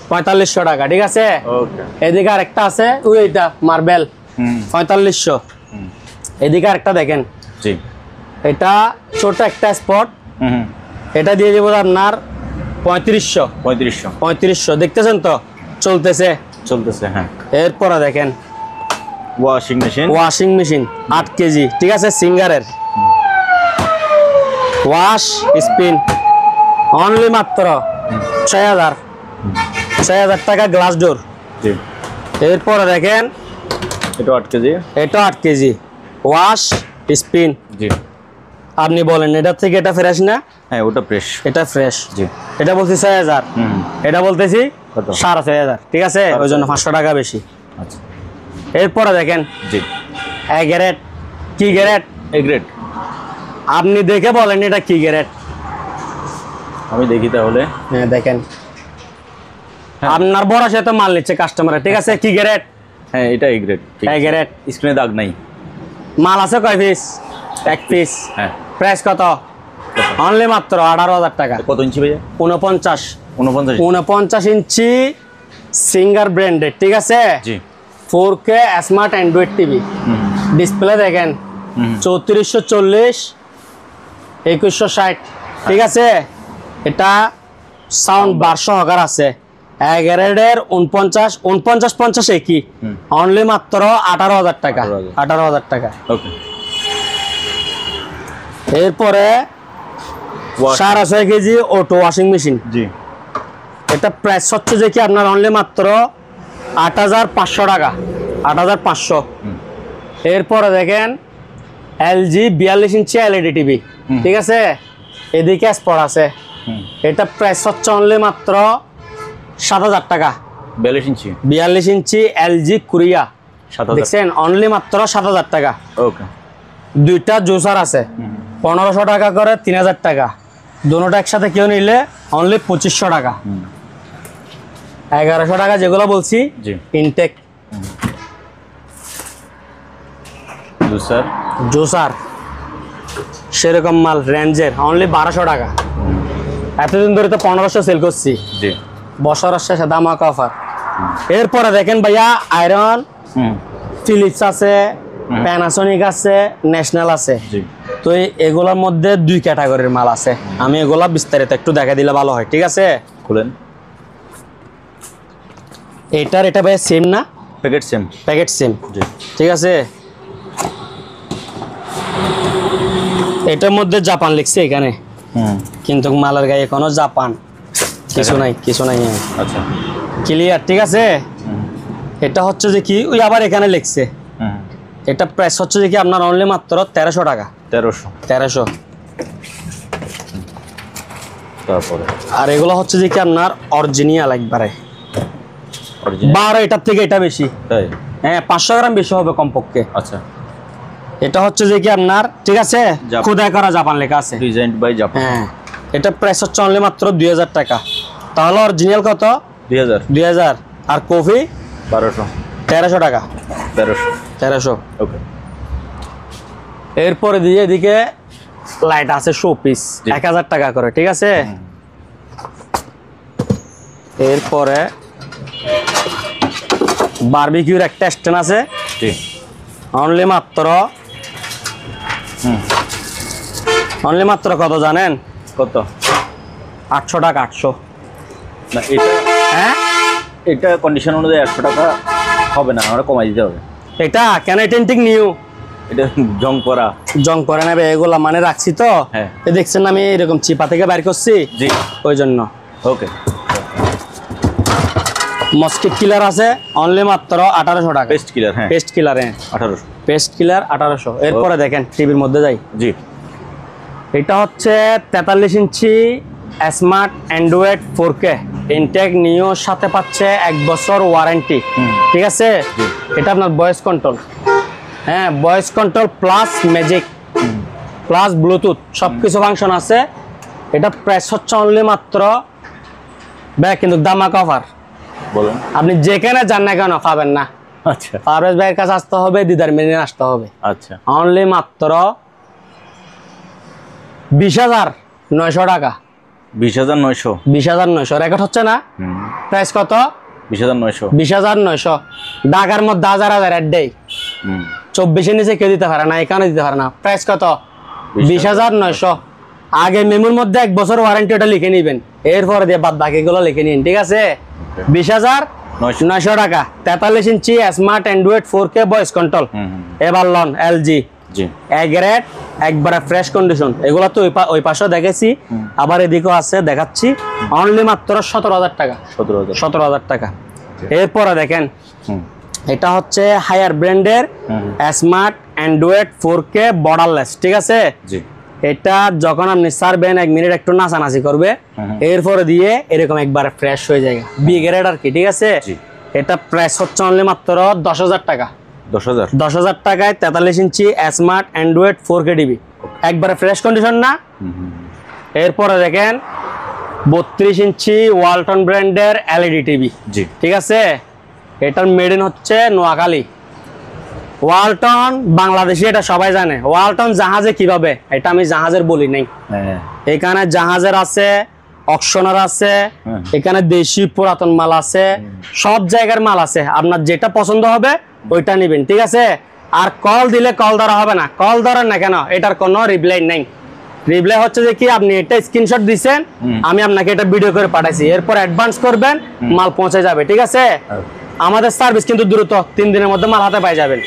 4500 টাকা, ঠিক আছে। ওকে এদিকে আরেকটা আছে, ওইটা মার্বেল 4500। এদিকে আরেকটা দেখেন, জি এটা ছোট একটা স্পট, এটা দিয়ে দেবো আপনার 3500। দেখতেছেন তো চলতেছে। হ্যাঁ। এরপরে দেখেন ওয়াশিং মেশিন 8 কেজি, ঠিক আছে, সিঙ্গারের ওয়াশ স্পিন, অনলি মাত্র 6000 টাকা গ্লাস ডোর। জি এরপরে দেখেন এটা 8 কেজি, এটা 8 কেজি ওয়াশ স্পিন। জি আপনি বলেন এটার থেকে এটা ফ্রেশ না? হ্যাঁ ওটা ফ্রেশ, এটা ফ্রেশ। জি এটা বলছি 6000, এটা বলতেছি কত? 6500, ঠিক আছে, ওই জন্য 500 টাকা বেশি। আচ্ছা এরপরে দেখেন জি এ গ্রেড, কি গ্রেড? A grade. আপনি দেখে বলেন এটা কি গ্রেড। আমি দেখি তাহলে। হ্যাঁ দেখেন, আপনার বড় সাথে মাল নিচ্ছে কাস্টমার, ঠিক আছে। কি গ্রেড? হ্যাঁ এটা এ গ্রেড। A grade. স্ক্রিনে দাগ নাই। মাল আছে কয় পিস? 1 পিস। হ্যাঁ প্রাইস কত? অনলি মাত্র 18000 টাকা। কত ইঞ্চি ভাইয়া? 49 ইঞ্চি সিঙ্গার ব্র্যান্ডেড, ঠিক আছে। জি 4K smart Android TV. Display দেখেন 3440 2160, ঠিক আছে। এটা সাউন্ড বার সহকার আছে। গ্রেডের 49 একই, অনলি মাত্র 18000 টাকা। 18000 টাকা। ওকে এরপরে 6.5 কেজি অটো ওয়াশিং মেশিন। জি, এটা প্রাইস হচ্ছে যে কি আপনার অনলি মাত্র 8,500 টাকা, 8,500। এরপরে দেখেন LG 42 ইঞ্চি এলইডি টিভি, ঠিক আছে, এদিকে স্পট আছে। এটা প্রাইস হচ্ছে অনলি মাত্র 7,000 টাকা। 42 ইঞ্চি LG কোরিয়া, দেখছেন, অনলি মাত্র 7,000 টাকা। ওকে। দুইটা জুসার আছে 1500 টাকা করে, 3,000 টাকা। দুটোটা একসাথে কেউ নিলে অনলি 2500 টাকা। 1100 টাকা যেগুলো বলছি ইনটেক জুসার সেরকম মাল রেঞ্জের অনলি 1200 টাকা। এতদিন ধরে তো 1500 সেল করছি, বছর শেষে ধামাকা অফার। এরপরে দেখেন ভাইয়া আয়রন ফিলিপস আছে, প্যানাসোনিক আছে, ন্যাশনাল আছে। তো এগুলোর মধ্যে 2 ক্যাটাগরির মাল আছে। আমি এগুলা বিস্তারিত একটু দেখা দিলে ভালো হয়, ঠিক আছে? খুলেন। এটা ভাই সেম না? প্যাকেট সেম, ঠিক আছে। এটার মধ্যে জাপান লিখছে এখানে, কিন্তু মালের গায়ে কোনো জাপান কিছু নাই। আচ্ছা, ক্লিয়ার, ঠিক আছে। এটা হচ্ছে যে কি ওই আবার এখানে লিখছে। এটা প্রাইস হচ্ছে যে কি আপনার অনলি মাত্র 1300 টাকা। 1300। তারপরে আর এগুলো হচ্ছে যে কি আপনার অরিজিনাল একবারে 12, এটার থেকে এটা বেশি, হ্যাঁ 500 গ্রাম বেশি হবে কমপক্ষে। আচ্ছা, এটা হচ্ছে যে কি আপনার, ঠিক আছে, খোদাই করা জাপান লেখা আছে, ডিজাইন বাই জাপান। হ্যাঁ, এটা প্রাইস হচ্ছে অনলি মাত্র 2000 টাকা। তাহলে অরিজিনাল কত? 2000। আর কফি 1300 টাকা। 1300। ওকে। এরপরে দিয়ে এদিকে লাইট আছে শো পিস 1000 টাকা করে, ঠিক আছে। এরপরে বারবিকিউর একটা স্ট্যান্ড আছে অনলি মাত্র কত জানেন? কত? 800 টাকা। 800 না, এটা হ্যাঁ, এটা কন্ডিশন অনুযায়ী 800 টাকা হবে না, আমরা কমাই দিতে হবে। এটা কেন টেন্টিক নিউ, এটা জং পরা নেবে এগুলা মানে রাখছি তো। হ্যাঁ, দেখছেন আমি এরকম চিপা থেকে বাইর করছি, জি, ওই জন্য। ওকে। মস্কিট কিলার আছে অনলি মাত্র 1800 টাকা। পেস্ট কিলার, হ্যাঁ, পেস্ট কিলার, হ্যাঁ 1800। পেস্ট কিলার 1800। এরপরে দেখেন টিভির মধ্যে যাই। জি, এটা হচ্ছে 43 inch smart Android 4K intact new, সাথে পাচ্ছে 1 বছর ওয়ারেন্টি, ঠিক আছে। এটা আপনার ভয়েস কন্ট্রোল, হ্যাঁ voice control plus magic plus Bluetooth সবকিছু ফাংশন আছে। এটা প্রাইস হচ্ছে অনলি মাত্র ব্যাগ, কিন্তু ধামাকা অফার। বলুন, আপনি যেখানে যান না কেন পাবেন না। আচ্ছা, পারভেজ ভাইয়ের কাছে আসতে হবে, দিদার মেনে আসতে হবে। আচ্ছা, অনলি মাত্র 20,900 টাকা। 20,900। 20,900 রেকর্ড হচ্ছে না? প্রাইস কত? 20,900। 20,900। ঢাকার মধ্যে 1000 এর ডে 24-এর নিচে কেউ দিতে পারে না, এখানে দিতে পারে না। প্রাইস কত? 20,900। আগে মেমোর মধ্যে 1 বছর ওয়ারেন্টি ওটা লিখে নিবেন, এরপরে দিয়ে বাদ বাকিগুলো লিখে নিন, ঠিক আছে। 20,900 টাকা। 43 inch smart Android 4K voice control, এবার লন LG গ্রেড, একবারে ফ্রেশ কন্ডিশন। এগুলো তো ওই পাশেও দেখেছি, আবার এদিকেও আছে, দেখাচ্ছি। অনলি মাত্র 17,000 টাকা। 17,000 টাকা। এরপরে দেখেন এটা হচ্ছে হায়ার ব্র্যান্ডের স্মার্ট অ্যান্ড্রয়েড 4K বর্ডারলেস, ঠিক আছে। এটা যখন আপনি সারবেন 1 মিনিট একটু নাচানাচি করবে, এরপরে দিয়ে এরকম একবারে ফ্রেশ হয়ে যায়, বি গ্রেড আর কি, ঠিক আছে। এটা প্রাইস হচ্ছে অনলি মাত্র 10,000 টাকা। 10,000 টাকায় 43 inch smart Android 4K TV, একবারে ফ্রেশ কন্ডিশন না। এরপরে দেখেন 32 ইঞ্চি ওয়ালটন ব্র্যান্ডের এলইডি টিভি, ঠিক আছে। এটার মেড ইন হচ্ছে নোয়াখালী। ওয়ালটন বাংলাদেশি, এটা সবাই জানে। ওয়ালটন জাহাজে কিভাবে, এটা আমি জাহাজের বলি নাই। এখানে জাহাজের আছে, অকশনের আছে, এখানে দেশি পুরাতন মাল আছে, সব জায়গার মাল আছে। আপনার যেটা পছন্দ হবে ওইটা নেবেন, ঠিক আছে। আর কল দিলে কল ধরা হবে না, কল ধরেন না কেন, এটার কোনো রিপ্লাই নাই। রিপ্লাই হচ্ছে যে কি আপনি এটা স্ক্রিনশট দিছেন, আমি আপনাকে এটা ভিডিও করে পাঠাইছি, এরপর অ্যাডভান্স করবেন, মাল পৌঁছে যাবে, ঠিক আছে। আমাদের সার্ভিস কিন্তু দ্রুত, 3 দিনের মধ্যে মাল হাতে পাই যাবেন।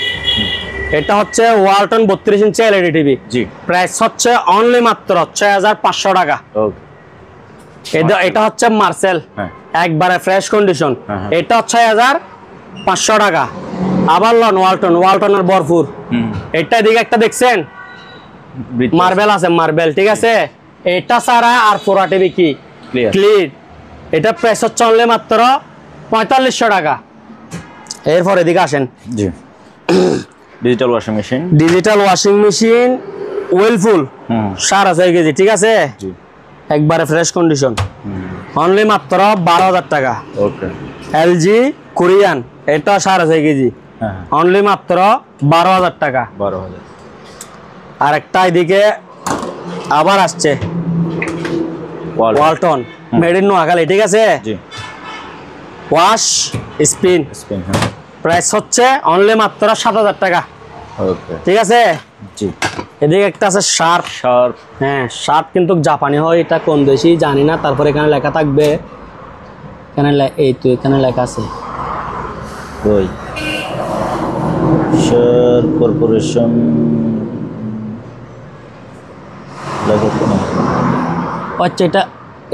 এটা হচ্ছে ওয়ালটন 32 ইঞ্চি এলইডি টিভি। জি। প্রাইস হচ্ছে অনলি মাত্র 6500 টাকা। ওকে। এটা হচ্ছে মার্সেল, হ্যাঁ। একবারে ফ্রেশ কন্ডিশন। হ্যাঁ। এটা 6500 টাকা। আবার লন ওয়ালটনের ভরপুর। এটা এদিকে একটা দেখছেন মার্বেল আছে, মার্বেল, ঠিক আছে। এটা ছাড়া আর পুরা টিভি কি ক্লিন। এটা প্রাইস হচ্ছে অনলি মাত্র 4500 টাকা। এরপর এদিকে আসেন, জি। Digital washing machine. Digital washing machine ওয়েলফুল 6.5 কেজি, ঠিক আছে। জি। একবারে ফ্রেশ কন্ডিশন, অনলি মাত্র 12000 টাকা। ওকে। এলজি কোরিয়ান, এটা 6.5 কেজি, হ্যাঁ। অনলি মাত্র 12000 টাকা। 12000। আর একটা এদিকে আবার আসছে ওয়ালটন মেড ইন নোয়াখালী, ঠিক আছে। জি। ওয়াশ স্পিন, হ্যাঁ। প্রাইস হচ্ছে অনলি মাত্র 7000 টাকা। ওকে। ঠিক আছে। জি। এদিকে একটা আছে শার্প। হ্যাঁ, শার্প কিন্তু জাপানি হয়, এটা কোন দেশি জানি না। তারপরে এখানে লেখা থাকবে, এই তো এখানে লেখা আছে ওই শার্প কর্পোরেশন লেখা তো না। আচ্ছা,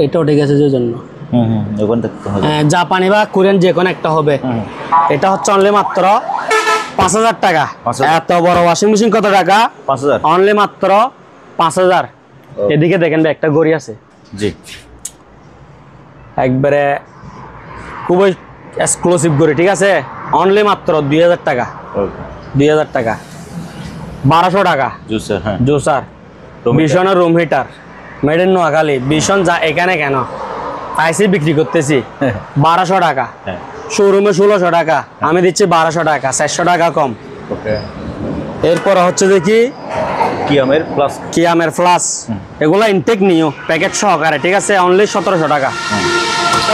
এটাও ঠিক আছে, যে জন্য ওখান থেকে তো হবে। জাপানি বা কোরিয়ান যে কোনো একটা হবে। এটা হচ্ছে অনলি মাত্র 5000 টাকা। এত বড় ওয়াশিং মেশিন কত টাকা? 5000। অনলি মাত্র 5000। এদিকে দেখেন একটা গড়ি আছে, জি। একবারে খুবই এক্সক্লুসিভ গড়ি, ঠিক আছে। অনলি মাত্র 2000 টাকা। ওকে। 2000 টাকা। 1200 টাকা জুসার। হ্যাঁ। জুসার। ভীষণের room heater, made in Noakhali. ভীষণ যা এখানে কেন আইসি বিক্রি করতেছি 1200 টাকা। হ্যাঁ। শোরুমে 1600 টাকা, আমি দিচ্ছি 1200 টাকা, 400 টাকা কম। ওকে। এরপর হচ্ছে দেখি কিয়ামের প্লাস, এগুলা ইনটেক নিও প্যাকেট সহকারে, ঠিক আছে। অনলি 1700 টাকা।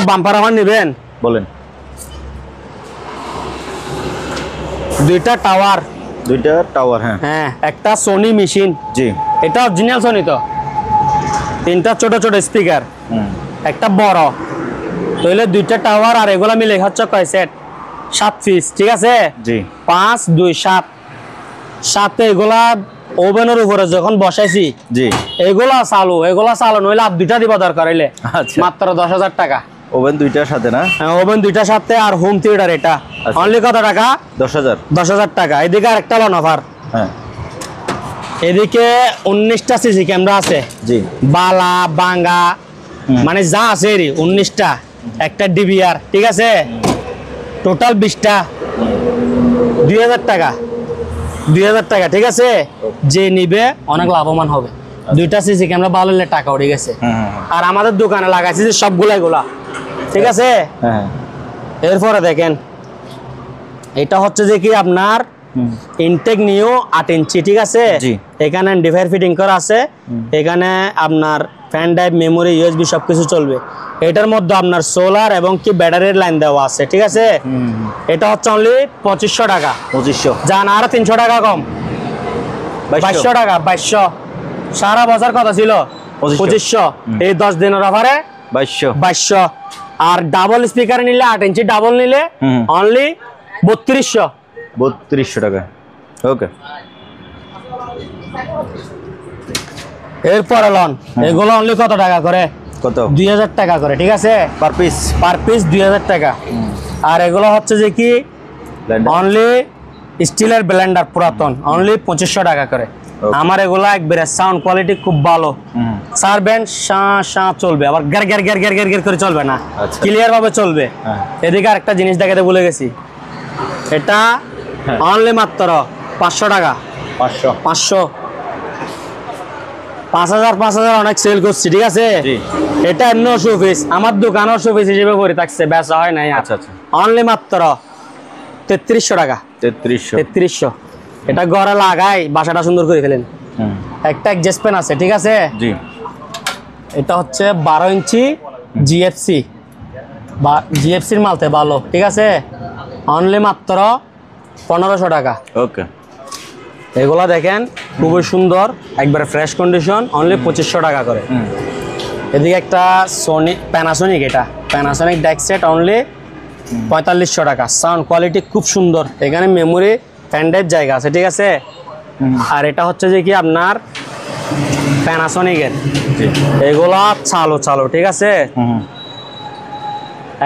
বাম্পার আমার নেবেন, বলেন। দুইটা টাওয়ার। হ্যাঁ। হ্যাঁ, একটা সোনি মেশিন। জি। এটা অরিজিনাল সোনি তো। 3টা ছোট ছোট স্পিকার, একটা বড়, তাহলে 2টা টাওয়ার। আর এগুলা মিলে হচ্ছে কয় সেট? 7 পিস, ঠিক আছে। জি। 5 2 7 সাথে এগুলা ওভেনের উপরে যখন বসাইছি, জি, এগুলা চালু নইলে আর 2টা দিবা দরকার হইলে। আচ্ছা। মাত্র 10000 টাকা। ওভেন 2টার সাথে না? হ্যাঁ, ওভেন 2টার সাথে আর হোম থিয়েটার এটা অনলি কত টাকা? 10000। 10000 টাকা। এদিকে আরেকটা লন অফার। হ্যাঁ। এদিকে 19টা সিসি ক্যামেরা আছে। জি। বালা বাঙ্গা মানে যা আছে এরই 19টা, একটা ডিবিআর, ঠিক আছে। টোটাল 20টা, 2000 টাকা। 2000 টাকা, ঠিক আছে। যে নিবে অনেক লাভবান হবে। 2টা সিসি ক্যামেরা ভালো হলে টাকা উঠে গেছে। আর আমাদের দোকানে লাগাইছি যে সবগুলা এগুলা, ঠিক আছে। হ্যাঁ। এরপরে দেখেন, এটা হচ্ছে যে কি আপনার ইনটেক নিও 8 ইঞ্চি, ঠিক আছে। জি। এখানে ডিভাইস ফিটিং করা আছে। এখানে আপনার ফ্যান ড্রাইভ, মেমোরি, ইউএসবি সবকিছু চলবে। এটার মধ্যে আপনার সোলার এবং কি ব্যাটারির লাইন দেওয়া আছে, ঠিক আছে। এটা হচ্ছে অনলি 2500 টাকা। 2500 জান, আর 300 টাকা কম। 2200 টাকা। 2200 সারা বছর কথা ছিল 2500। এই 10 দিনের অফারে 2200। আর ডাবল স্পিকার নিলে 8 ইঞ্চি ডাবল নিলে অনলি 3200। 3200 টাকা। ওকে। এরপরে লন এগুলো অনলি কত টাকা করে? কত? 2000 টাকা করে, ঠিক আছে। পার পিস 2000 টাকা। আর এগুলো হচ্ছে যে কি অনলি স্টিলের ব্লেন্ডার পুরাতন, অনলি 2500 টাকা করে। আমার এগুলা একবারে সাউন্ড কোয়ালিটি খুব ভালো। সার্ভেন্ট চলবে, আবার গ্যার গ্যার গ্যার গ্যার গ্যার গ্যার করে চলবে না, ক্লিয়ার ভাবে চলবে। এদিকে আরেকটা জিনিস দেখাতে ভুলে গেছি, এটা অনলি মাত্র 500 টাকা। 500 5000 অনেক সেল করছি, ঠিক আছে। এটা এমনি শোপিস, আমার দোকানের শোপিস হিসেবে পরে থাকছে, বেচা হয় নাই। আচ্ছা আচ্ছা। অনলি মাত্র 3300 টাকা। 3300। এটা ঘরে লাগাই বাসাটা সুন্দর করে ফেলেন। একটা এক্সজস্ট ফ্যান আছে, ঠিক আছে। জি। এটা হচ্ছে 12 ইঞ্চি জিএফসি বা জিএফসির মালতে ভালো, ঠিক আছে। অনলি মাত্র 1500 টাকা। ওকে। এগুলা দেখেন খুবই সুন্দর, একবারে ফ্রেশ কন্ডিশন, অনলি 2500 টাকা করে। এদিকে একটা প্যানাসোনিক, এটা প্যানাসোনিক ডেস্ক সেট, অনলি 4500 টাকা। সাউন্ড কোয়ালিটি খুব সুন্দর। এখানে মেমোরি ফ্যানের জায়গা আছে, ঠিক আছে। আর এটা হচ্ছে যে কি আপনার প্যানাসোনিকের, এগুলা চালু, ঠিক আছে।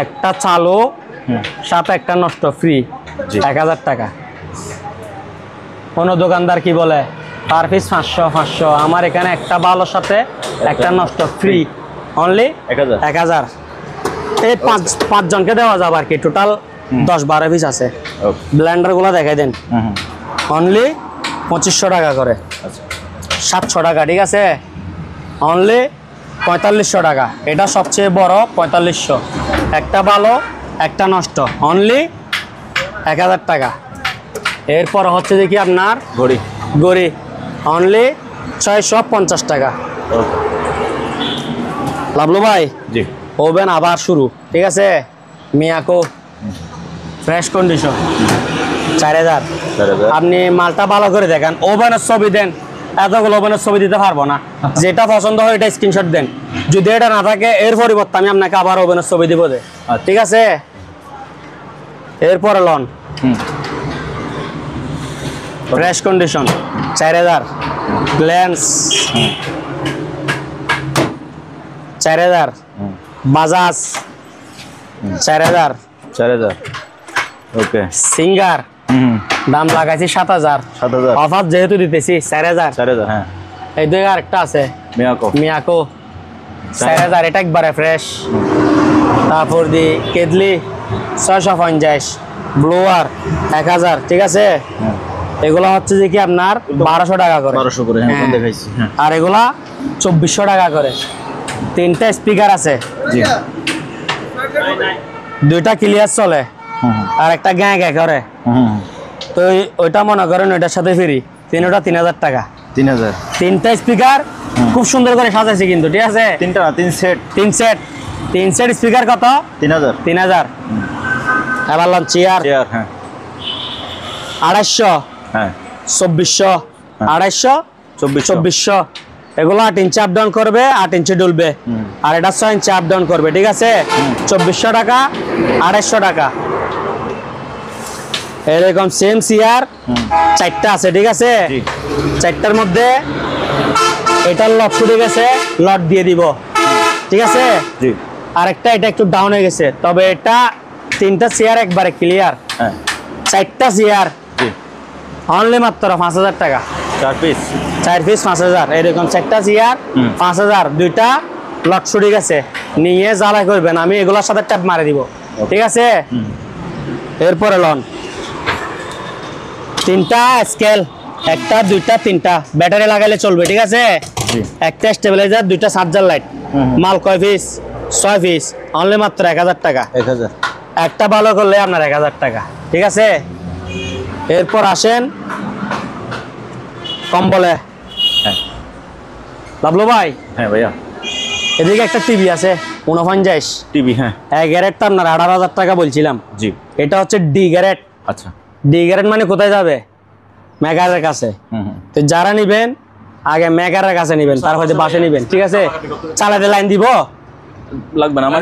একটা চালু সাথে একটা নষ্ট ফ্রি, 1000 টাকা। কোনো দোকানদার কি বলে পার পিস 500, আমার এখানে একটা ভালোর সাথে একটা নষ্ট ফ্রি, অনলি 1000। এই 5 জনকে দেওয়া যাবে আর কি, টোটাল 10-12 পিস আছে। ব্লেন্ডার গুলা দেখাই দেন, অনলি 2500 টাকা করে, 700 টাকা, ঠিক আছে। অনলি 4500 টাকা, এটা সবচেয়ে বড় 4500, একটা ভালো একটা নষ্ট, অনলি 1000 টাকা। এরপর হচ্ছে যে কি আপনার গড়ি অনলি 650 টাকা। লাভলু ভাই ওভেন আবার শুরু, ঠিক আছে। Miyako fresh condition 4000। আপনি মালটা ভালো করে দেখেন, ওভেনের ছবি দেন, এতগুলো ওভেনের ছবি দিতে পারবো না, যেটা পছন্দ হয় এটা স্ক্রিনশট দেন, যদি এটা না থাকে এর পরিবর্তে আমি আপনাকে আবার ওভেনের ছবি দিব, ঠিক আছে। এরপরে লন ফ্রেশ কন্ডিশন 4000, গ্ল্যান্স 4000, বাজাজ 4000, ওকে। সিঙ্গার দাম লাগাইছি 7000, অফার যেহেতু দিতেছি 4000। হ্যাঁ, এই দুই আরেকটা আছে মিয়াকো 4000, এটা একবারে ফ্রেশ। তারপর দি কেদলি 650, ব্লোয়ার 1000, ঠিক আছে। এগুলা হচ্ছে যে কি আপনার 1200 টাকা করে, আর এগুলা 2400 টাকা করে। 3টা স্পিকার আছে, দুইটা ক্লিয়ার চলে, আর একটা গ্যাঁ করে। তো ওইটা মনে করেন ওইটার সাথে ফ্রি, 3টা 3000 টাকা। 3টা স্পিকার খুব সুন্দর করে সাজাইছে কিন্তু, ঠিক আছে। 3 সেট স্পিকার কত? 3000। এবার লন চেয়ার 250, 2400, 250, 2400। এগুলো 8 ইঞ্চি আপ ডাউন করবে, 8 ইঞ্চি ডুলবে, আর এটা 6 ইঞ্চি আপ ডাউন করবে, ঠিক আছে। 2400 টাকা, 250 টাকা। এরকম সেম চেয়ার 4টা আছে, ঠিক আছে। 4টার মধ্যে এটার লট ফুটে গেছে, লট দিয়ে দিব, ঠিক আছে। আরেকটা এটা একটু ডাউন হয়ে গেছে, তবে এটা 3টা চেয়ার একবারে ক্লিয়ার। 4টা চেয়ার অনলি মাত্র 5000 টাকা, 4 পিস 5000। এরকম 4টা চেয়ার 5000, 2টা লট ছুটে গেছে, নিয়ে জ্বালাই করবেন, আমি এগুলোর সাথে ট্যাপ মারে দিব, ঠিক আছে। এরপরে লন 3টা স্কেল, 1টা 2টা 3টা, ব্যাটারি লাগাইলে চলবে, ঠিক আছে। একটা স্টেবিলাইজার, 2টা চার্জার লাইট। মাল কয় পিস? 6 পিস, অনলি মাত্র 1000 টাকা। একটা ভালো করলে আপনার 1000 টাকা, ঠিক আছে। এরপর আসেন কম্বলে। লাভলু ভাই, হ্যাঁ ভাইয়া, এদিকে একটা টিভি আছে 49 টিভি, হ্যাঁ, গ্যারেটটা আপনার 18000 টাকা বলছিলাম। জি, এটা হচ্ছে ডি গ্যারেট। আচ্ছা, ডি গ্যারেট মানে কোথায় যাবে? মেগারের কাছে। তো যারা নিবেন আগে মেগারের কাছে নিবেন, তারপরে বাসে নিবেন, ঠিক আছে। চালাতে লাইন দিব লাগবে না, আমার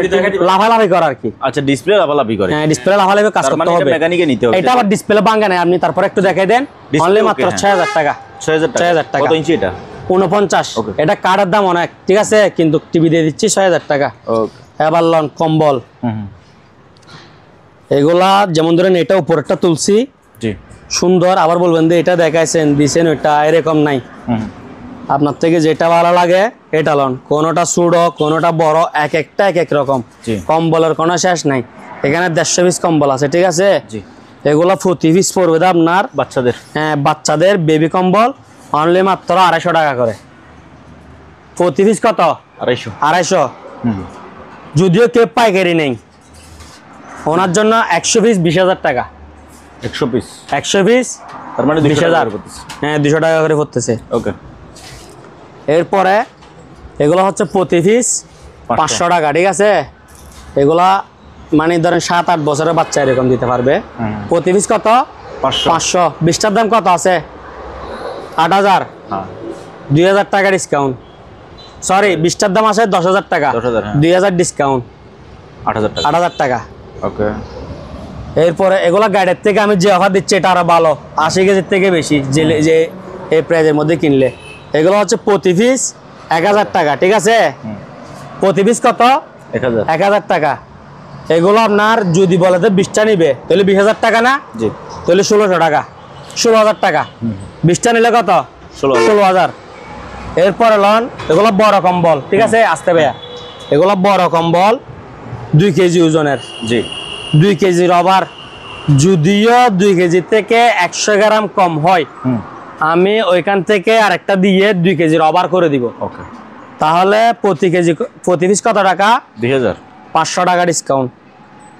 লাফালাফি করা আর কি। আচ্ছা, ডিসপ্লে লাফালাফি করে, হ্যাঁ, ডিসপ্লে লাফালাফি কাজ করতে হবে, মেকানিকে নিতে হবে। এটা আবার ডিসপ্লে ভাঙা নাই, আপনি তারপর একটু দেখাই দেন, অনলি মাত্র 6000 টাকা। 6000 টাকা। কত ইঞ্চি এটা? 49। এটা কার্ডের দাম অনেক, ঠিক আছে, কিন্তু টিভি দিয়ে দিচ্ছি 6000 টাকা। ওকে। এবার লন কম্বল, এগুলা যেমন ধরেন এটা উপরেরটা তুলছি, জি, সুন্দর, আবার বলবেন যে এটা দেখাইছেন দিছেন ওইটা এরকম নাই। আপনার থেকে যেটা ভালো লাগে এটা লন, কোনোটা ছোটো কোনোটা বড়, এক একটা এক এক রকম। কম্বলের কোনো শেষ নাই, এখানে 150 পিস কম্বল আছে, ঠিক আছে। এগুলো প্রতি পিস পড়বে আপনার বাচ্চাদের, হ্যাঁ, বাচ্চাদের বেবি কম্বল অনলি মাত্র 250 টাকা করে। প্রতি পিস কত? 250। যদিও কেউ পাইকারি নেই, ওনার জন্য 100 পিস 20000 টাকা। 100 পিস তার মানে 20000, হ্যাঁ, 200 টাকা করে পড়তেছে। ওকে। এরপরে এগুলো হচ্ছে প্রতি পিস 500 টাকা, ঠিক আছে। এগুলা মানে ধরেন 7-8 বছরের বাচ্চা এরকম দিতে পারবে। প্রতি পিস কত? 500। 20টার দাম কত আছে? 8000। 2000 টাকা ডিসকাউন্ট, সরি, 20টার দাম আছে 10000 টাকা, 2000 ডিসকাউন্ট, 8000 টাকা। ওকে। এরপরে এগুলা গাইডের থেকে আমি যে অফার দিচ্ছি এটা আরো ভালো, 80 কেজির থেকে বেশি যে এই প্রাইজের মধ্যে কিনলে। এগুলো হচ্ছে প্রতি পিস 1000 টাকা, ঠিক আছে? প্রতি পিস কত? 1000 টাকা। এগুলো আপনার যদি বলে তো 20টা নিবে তাহলে 20,000 টাকা না? জি। তাহলে 1600 টাকা, 16,000 টাকা। 20টা নিলে কত? 16,000। এরপরে লন এগুলো বড় কম্বল, ঠিক আছে? আসতে ভাইয়া, এগুলো বড় কম্বল 2 কেজি ওজনের। জি। 2 কেজি রবার, যদিও 2 কেজি থেকে 100 গ্রাম কম হয়, আমি ওইখান থেকে আরেকটা দিয়ে 2 কেজি রবার করে দিব। ওকে। তাহলে প্রতি পিস কত টাকা? 2000। 500 টাকা ডিসকাউন্ট,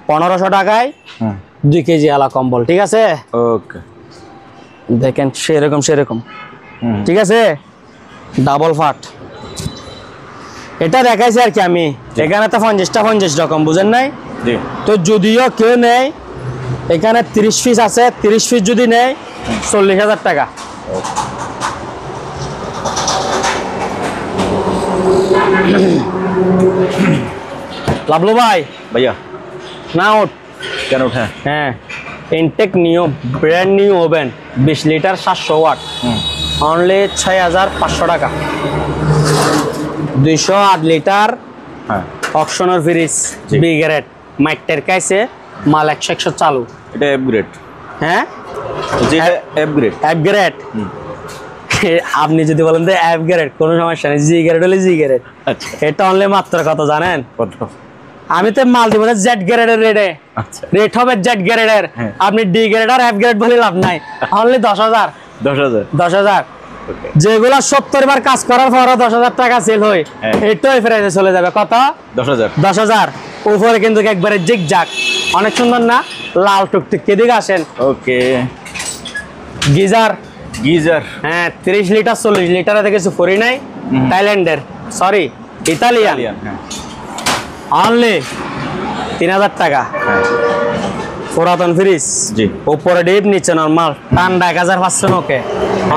1500 টাকায় 2 কেজি আলা কম্বল, ঠিক আছে? ওকে। দেখেন সেরকম, ঠিক আছে? ডাবল ফাট এটা দেখাইছি আর কি আমি। এখানে তো 50 রকম, বুঝেন নাই? জি। তো যদিও কেউ নেই, এখানে 30 পিস আছে, 30 পিস যদি নেয় 40,000 টাকা। লাভলো ভাই ভাইয়া না ওঠ কেন উঠে? হ্যাঁ, intake new brand new oven 20 litre 700 watt, only 6,500 টাকা। 208 লিটার হ্যাঁ, অপশনাল ফ্রিজ, বি গ্রেড, মাইটের কাছে মাল 100 চালু। এটা এফ গ্রেড। হ্যাঁ, এফ গ্রেড। F grade. আপনি যদি বলেন যে এফ গ্রেড কোনো সমস্যা নেই, জি গ্রেড হলে জি গ্রেড। আচ্ছা, এটা অনলি মাত্র কত জানেন? কত? আমি তো মাল দিব জেড গ্রেডের রেটে। আচ্ছা, রেট হবে জেড গ্রেডের। আপনি ডি গ্রেড আর এফ গ্রেড বলে লাভ নাই, অনলি 10,000। 10,000। যেগুলা 70 বার কাজ করার পর 10,000 টাকা সেল হয়, এটাই প্রাইসে চলে যাবে কত? 10,000। উপরে কিন্তু একবারে জিগজাগ, অনেক সুন্দর না? লাল টুকটুক। এদিকে আসেন। ওকে। গিজার। হ্যাঁ, 30 লিটার 40 লিটার থেকে কিছু ফরি নাই, থাইল্যান্ডের, সরি ইতালিয়ান, অনলি 3,000 টাকা। পুরাতন ফ্রিজ, জি। উপরে ডিপ, নিচে নরমাল, ঠান্ডা 1,500 ওকে,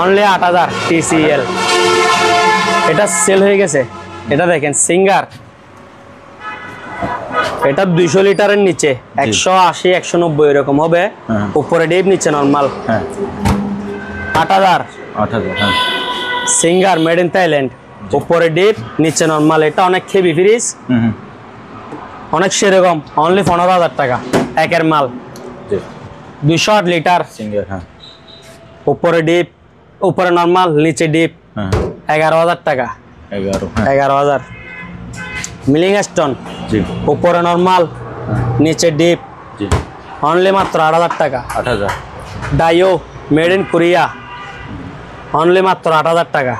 অনলি 8,000 TCL। এটা সেল হয়ে গেছে। এটা দেখেন সিঙ্গার, এটা 200 লিটারের নিচে 180 190 এরকম হবে, উপরে ডিপ নিচে নরমাল, 8,000। হ্যাঁ। সিঙ্গার মেড ইন থাইল্যান্ড, উপরে ডিপ নিচে নরমাল। এটা অনেক হেভি ফ্রিজ, অনেক সেরকম, অনলি 15,000 টাকা একের মাল। 208 লিটার সিঙ্গার। হ্যাঁ, উপরে ডিপ, উপরে নরমাল, নিচে ডিপ, 11,000 টাকা। 11,000। মিলিং স্টোন, উপরে নরমাল, নিচে ডিপ, অনলি মাত্র 8,000 টাকা। 8,000। ডাইও মেড ইন কোরিয়া, অনলি মাত্র 8,000 টাকা,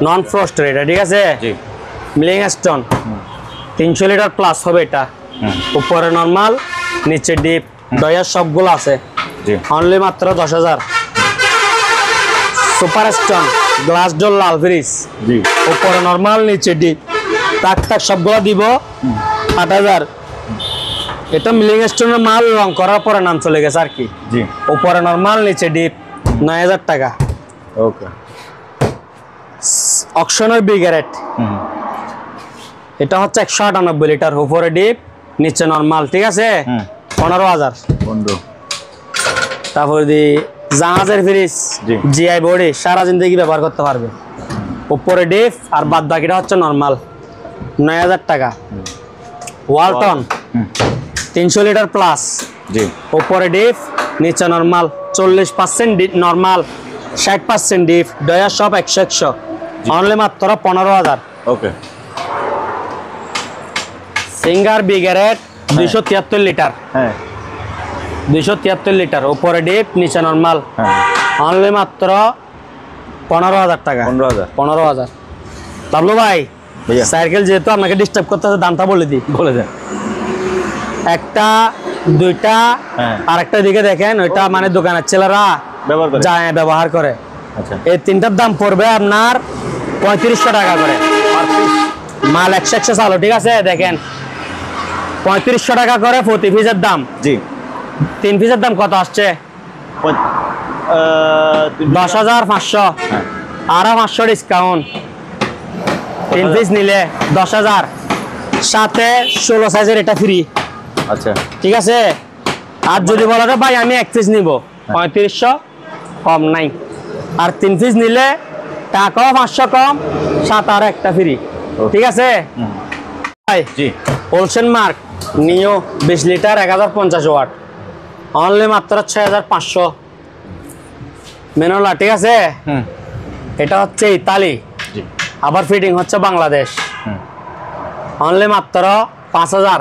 নন ফ্রস্ট এটা, ঠিক আছে? মিলিং স্টোন 300 লিটার প্লাস হবে এটা, উপরে নরমাল, নিচে ডিপ, ডয়ার সবগুলো আছে, অনলি মাত্র 10,000। সুপার স্টোন গ্লাস ডোর লাল ফ্রিজ, উপরে নরমাল, নিচে ডিপ, টাক সবগুলো দিব 8,000। এটা মিলিং স্টোনের মাল, রং করার পরে নাম চলে গেছে আর কি। উপরে নরমাল, নিচে ডিপ, 9,000 টাকা। ওকে। অকশনের বি গ্রেড, এটা হচ্ছে 198 লিটার, উপরে ডিপ, নিচে নরমাল, ঠিক আছে? 15,000। তারপর দি জাহাজের ফ্রিজ, জিআই বডি, সারা জিন্দগি ব্যবহার করতে পারবে, উপরে ডিপ আর বাদ বাকিটা হচ্ছে নরমাল, 9,000 টাকা। ওয়ালটন 300 লিটার প্লাস, উপরে ডিপ, নিচে নরমাল, 40% নরমাল, 60% ডিপ, ডয়ার সব 100, অনলি মাত্র 15,000। Okay. Singer B grade 273 litre, 273 litre, উপরে ডিপ, নিচে নরমাল, অনলি মাত্র 15,000 টাকা। 15,000। তাবলু ভাই, সাইকেল যেহেতু আপনাকে ডিস্টার্ব করতেছে, দামটা বলে দিই। বলে দেন। একটা, দুইটা, আর একটা দিকে দেখেন, ওইটা মানে দোকানের ছেলেরা ব্যবহার করে। এই তিনটার দাম পড়বে আপনার 3500 টাকা করে, মাল 100 চালো, ঠিক আছে? দেখেন 3500 টাকা করে প্রতি পিসের দাম। 3 পিসের দাম কত আসছে? 10,500, আরো 500 ডিসকাউন্ট, 3 পিস নিলে 10,000, সাথে 16 সাইজের এটা ফ্রি। আচ্ছা, ঠিক আছে? আর যদি বলা যায় ভাই আমি 1 পিস নিব 3500 কম নাই, আর 3 পিস নিলে টাকাও 500 কম, 7 আর একটা ফ্রি। ঠিক আছে ভাই? জি ওলসেন মার্ক নিও 20 লিটার 1050 ওয়াট, অনলি মাত্র 6500 মেনোলা। ঠিক আছে, এটা হচ্ছে ইতালি, জি আবার ফিটিং হচ্ছে বাংলাদেশ, অনলি মাত্র 5000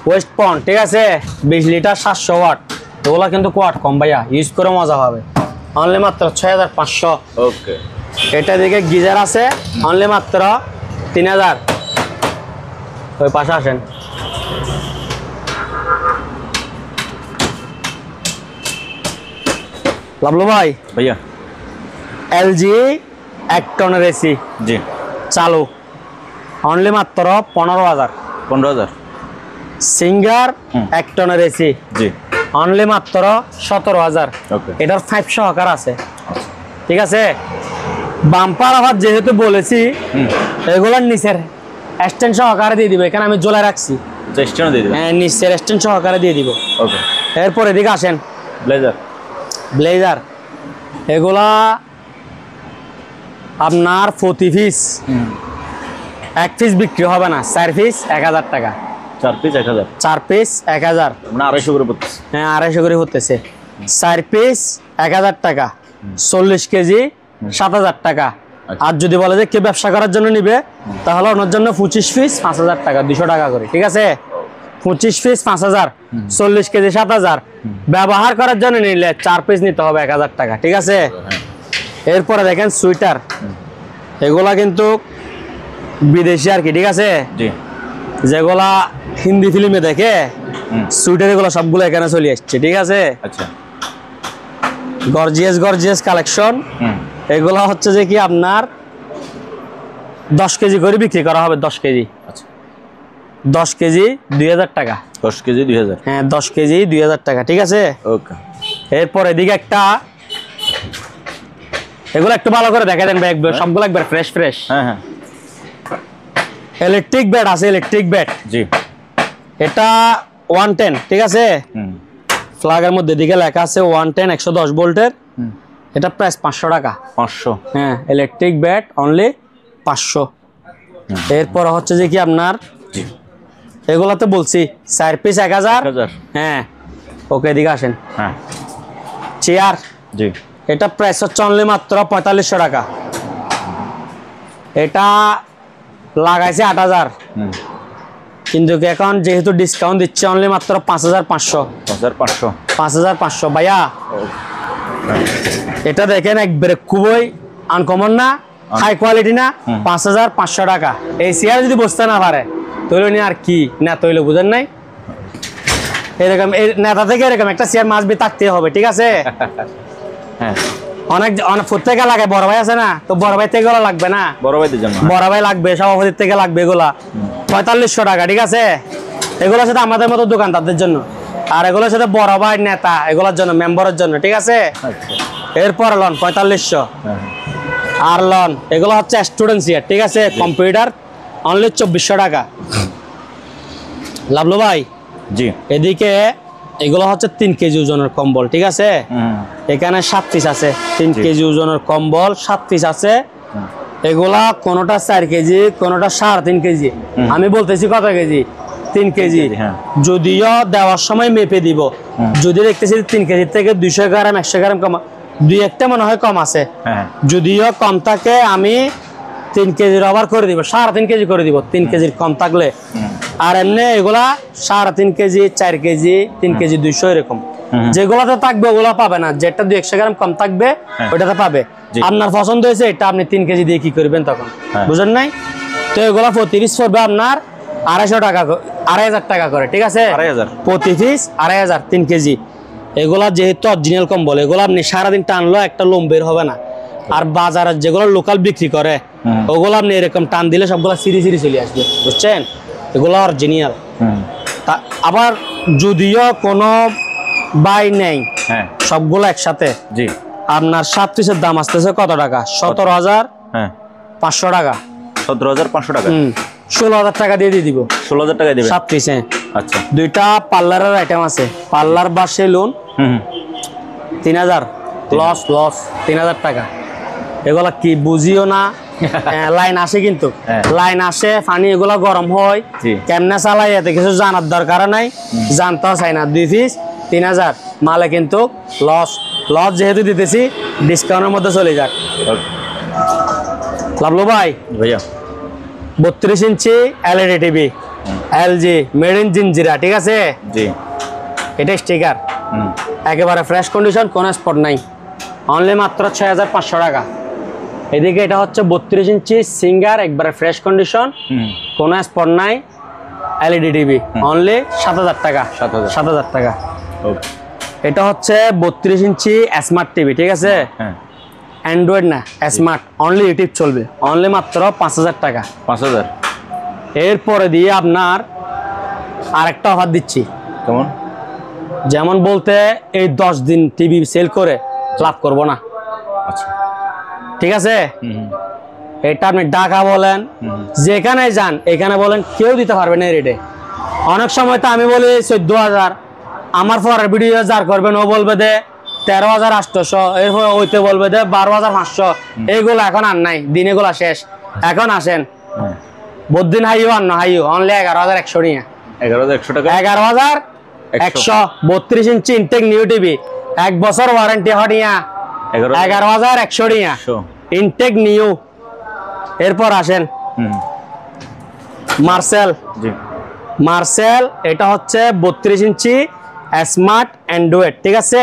ওয়েস্ট পন্ড। ঠিক আছে, 20 লিটার 700 ওয়াট, এগুলো কিন্তু কোয়াট কম ভাইয়া, ইউজ করে মজা হবে, অনলি মাত্র 6500। ওকে, এটা দিকে গিজার আছে, অনলি মাত্র 3000। ওই পাশে আসেন। লাভলু ভাই, ভাইয়া এলজি 1 টনের এসি জি চালু, অনলি মাত্র 15000। 15000। সিঙ্গার 1 টনের এসি জি অনলি মাত্র 17000। ওকে, এটার 5 সহকার আছে। ঠিক আছে, বাম্পার আবার যেহেতু বলেছি এগুলোর নিচের স্ট্যান্ড সহকারে দিয়ে দিব, এখানে আমি জ্বলে রাখছি, চেষ্টা দিয়ে দিবেন। হ্যাঁ নিচের স্ট্যান্ড সহকারে দিয়ে দিব। ওকে, এরপর এদিকে আসেন, ব্লেজার ব্লেজার এগুলা আপনার প্রতি পিস 1 পিস বিক্রি হবে না, 4 পিস 1000 টাকা। 4 পিস 1000, 4 পিস 1000, মানে 250 করে পড়তেছে। হ্যাঁ 250 করে হতেছে। 4 পিস 1000 টাকা, 40 কেজি 7000 টাকা। আর যদি বলে যে কে ব্যবসা করার জন্য নিবে, তাহলে ওনার জন্য 25 পিস 5000 টাকা, 200 টাকা করে। ঠিক আছে, 25 পিস 5000, 40 কেজি 7000। ব্যবহার করার জন্য নিলে 4 পিস নিতে হবে 1000 টাকা। ঠিক আছে, এরপরে দেখেন সুইটার, এগুলা কিন্তু বিদেশি আর কি। ঠিক আছে, জি যেগুলা হিন্দি ফিল্মে দেখে সুইটার, এগুলো সবগুলো এখানে চলে আসছে। ঠিক আছে, আচ্ছা, গর্জিয়াস গর্জিয়াস কালেকশন। এগুলো হচ্ছে যে কি আপনার 10 কেজি করে বিক্রি করা হবে, 10 কেজি। আচ্ছা, 10 কেজি 2000 টাকা। 10 কেজি 2000। হ্যাঁ 10 কেজি 2000 টাকা। ঠিক আছে, ওকে, এরপর এদিকে একটা, এগুলো একটু ভালো করে দেখা দেন ভাই, একবার সবগুলো একবার ফ্রেশ ফ্রেশ। হ্যাঁ হ্যাঁ, ইলেকট্রিক ব্যাট আছে, ইলেকট্রিক ব্যাট, জি এটা 110। ঠিক আছে, ফ্ল্যাগের মধ্যে দিকে লেখা আছে 110 110 ভোল্টের। এটা প্রাইস 500 টাকা। 500। হ্যাঁ, ইলেকট্রিক ব্যাট অনলি 500। এরপর হচ্ছে যে কি আপনার, জি এগুলাতে বলছি 4 পিস 1000। 1000। হ্যাঁ, ওকে এদিকে আসেন। হ্যাঁ, চেয়ার, জি এটা প্রাইস হচ্ছে অনলি মাত্র 4500 টাকা। এটা লাগাইছে 8000, কিন্তু এখন যেহেতু ডিসকাউন্ট দিচ্ছে অনলি মাত্র 5500। 5500। 5500 ভাইয়া। এটা দেখেন একবারে খুবই আনকমন না, হাই কোয়ালিটি না, 5500 টাকা। এই চেয়ার যদি বসতে না পারে তৈল নিয়ে আর কি না, তৈল বুঝেন নাই, এরকম এই নেতা থেকে এরকম একটা চেয়ার মাসবি থাকতে হবে। ঠিক আছে, হ্যাঁ, অনেক অনেক প্রত্যেকে লাগে, বড় ভাই আছে না, তো বড় ভাই থেকে লাগবে না, বড় ভাইদের জন্য বড় ভাই লাগবে, সভাপতির থেকে লাগবে, এগুলা 4500 টাকা। ঠিক আছে, এগুলোর সাথে আমাদের মতো দোকানদারদের জন্য, আর এগুলোর সাথে বড় ভাই নেতা এগুলোর জন্য, মেম্বারের জন্য। ঠিক আছে, এরপর লন 4500। আর লন এগুলো হচ্ছে স্টুডেন্ট চেয়ার। ঠিক আছে, কম্পিউটার অনলি 2400 টাকা। লাভলু ভাই, জি এদিকে এগুলো হচ্ছে 3 কেজি ওজনের কম্বল। ঠিক আছে, এখানে 7 পিস আছে, 3 কেজি ওজনের কম্বল 7 পিস আছে। এগুলা কোনোটা 4 কেজি, কোনোটা 3.5 কেজি। আমি বলতেছি কত কেজি? 3 কেজি। যদিও দেওয়ার সময় মেপে দিব, যদি দেখতেছি 3 কেজির থেকে 200 গ্রাম 100 গ্রাম কম, 2-1টা মনে হয় কম আছে, যদিও কম থাকে আমি 3 কেজির ওভার করে দিব, 3.5 কেজি করে দিব 3 কেজির কম থাকলে। আর এমনি এগুলা 3.5 কেজি, 4 কেজি, 3 কেজি 200 এরকম। যেগুলাতে থাকবে ওগুলা পাবে না, যেটা 200 গ্রাম কম থাকবে ওইটাতে পাবে। আপনার পছন্দ হয়েছে এটা, আপনি 3 কেজি দিয়ে কি করবেন তখন, বুঝেন নাই? তো এগুলা প্রতি পিস পড়বে আপনার 250 টাকা, 2500 টাকা করে। ঠিক আছে, প্রতি পিস 2500, 3 কেজি। এগুলা যেহেতু অরিজিনাল কম্বল, এগুলো আপনি সারাদিন টানলো একটা লোম বের হবে না। আর বাজারে যেগুলো লোকাল বিক্রি করে ওগুলো আপনি এরকম টান দিলে সবগুলা সিঁড়ি সিঁড়ি চলে আসবে, বুঝছেন? এগুলো অরিজিনাল। আবার যদিও কোনো বাই নেই, সবগুলো একসাথে, জি আপনার 7 পিসের দাম আসতেছে কত টাকা? 17500 টাকা। 17500 টাকা। 16,000 টাকা দিয়ে দিব। 16,000 টাকা দিবেন 7 পিস। আচ্ছা, দুইটা পার্লারের আইটেম আছে, পার্লার বা সেলুন 3000 লস 3000 টাকা। এগুলা কি বুঝিও না। লাইন আসে কিন্তু লাইন আসে, পানি এগুলা গরম হয়, কেমনে চালাই এতে কিছু জানার দরকার নাই, জানতেও চাই না। 2 পিস 3000 মালে কিন্তু লস যেহেতু দিতেছি ডিসকাউন্টের মধ্যে চলে যাক। লাভলু ভাই ভাইয়া 32 inch LED TV LG made in Jinjira, ঠিক আছে জি। এটা স্টিকার একেবারে ফ্রেশ কন্ডিশন, কোনো স্পট নাই, অনলি মাত্র 6500 টাকা। এদিকে এটা হচ্ছে 32 ইঞ্চি সিঙ্গার, একবারে ফ্রেশ কন্ডিশন, কোনো স্পট নাই, এলইডি টিভি, অনলি 7000 টাকা। 7000 টাকা। এটা হচ্ছে 32 ইঞ্চি স্মার্ট টিভি, ঠিক আছে, অ্যান্ড্রয়েড না স্মার্ট, অনলি ইউটিউব চলবে, অনলি মাত্র 5000 টাকা। 5000। এরপরে দিয়ে আপনার আরেকটা অফার দিচ্ছি। কেমন? যেমন বলতে এই 10 দিন টিভি সেল করে লাভ করব না। আচ্ছা, ঠিক আছে, এটা আপনি ঢাকা বলেন যেখানে যান এখানে বলেন, কেউ দিতে পারবে না এই রেটে। অনেক সময় তো আমি বলি 14,000, আমার পরের ভিডিও যার করবেন ও বলবে দে 13,800, এরপর ওইতে বলবে দে 12,500। এইগুলো এখন আর নাই, দিন এগুলা শেষ। এখন আসেন বদিন হাইও হাইও অনলি 11,100 নিয়ে। 11,100 টাকা। 11,100 32 ইঞ্চি ইনটেক নিউ টিভি, 1 বছর ওয়ারেন্টি হটিয়া 11,100 নিয়া ইনটেক নিউ। এরপর আসেন মার্সেল, এটা হচ্ছে 32 ইঞ্চি স্মার্ট অ্যান্ড্রয়েড, ঠিক আছে,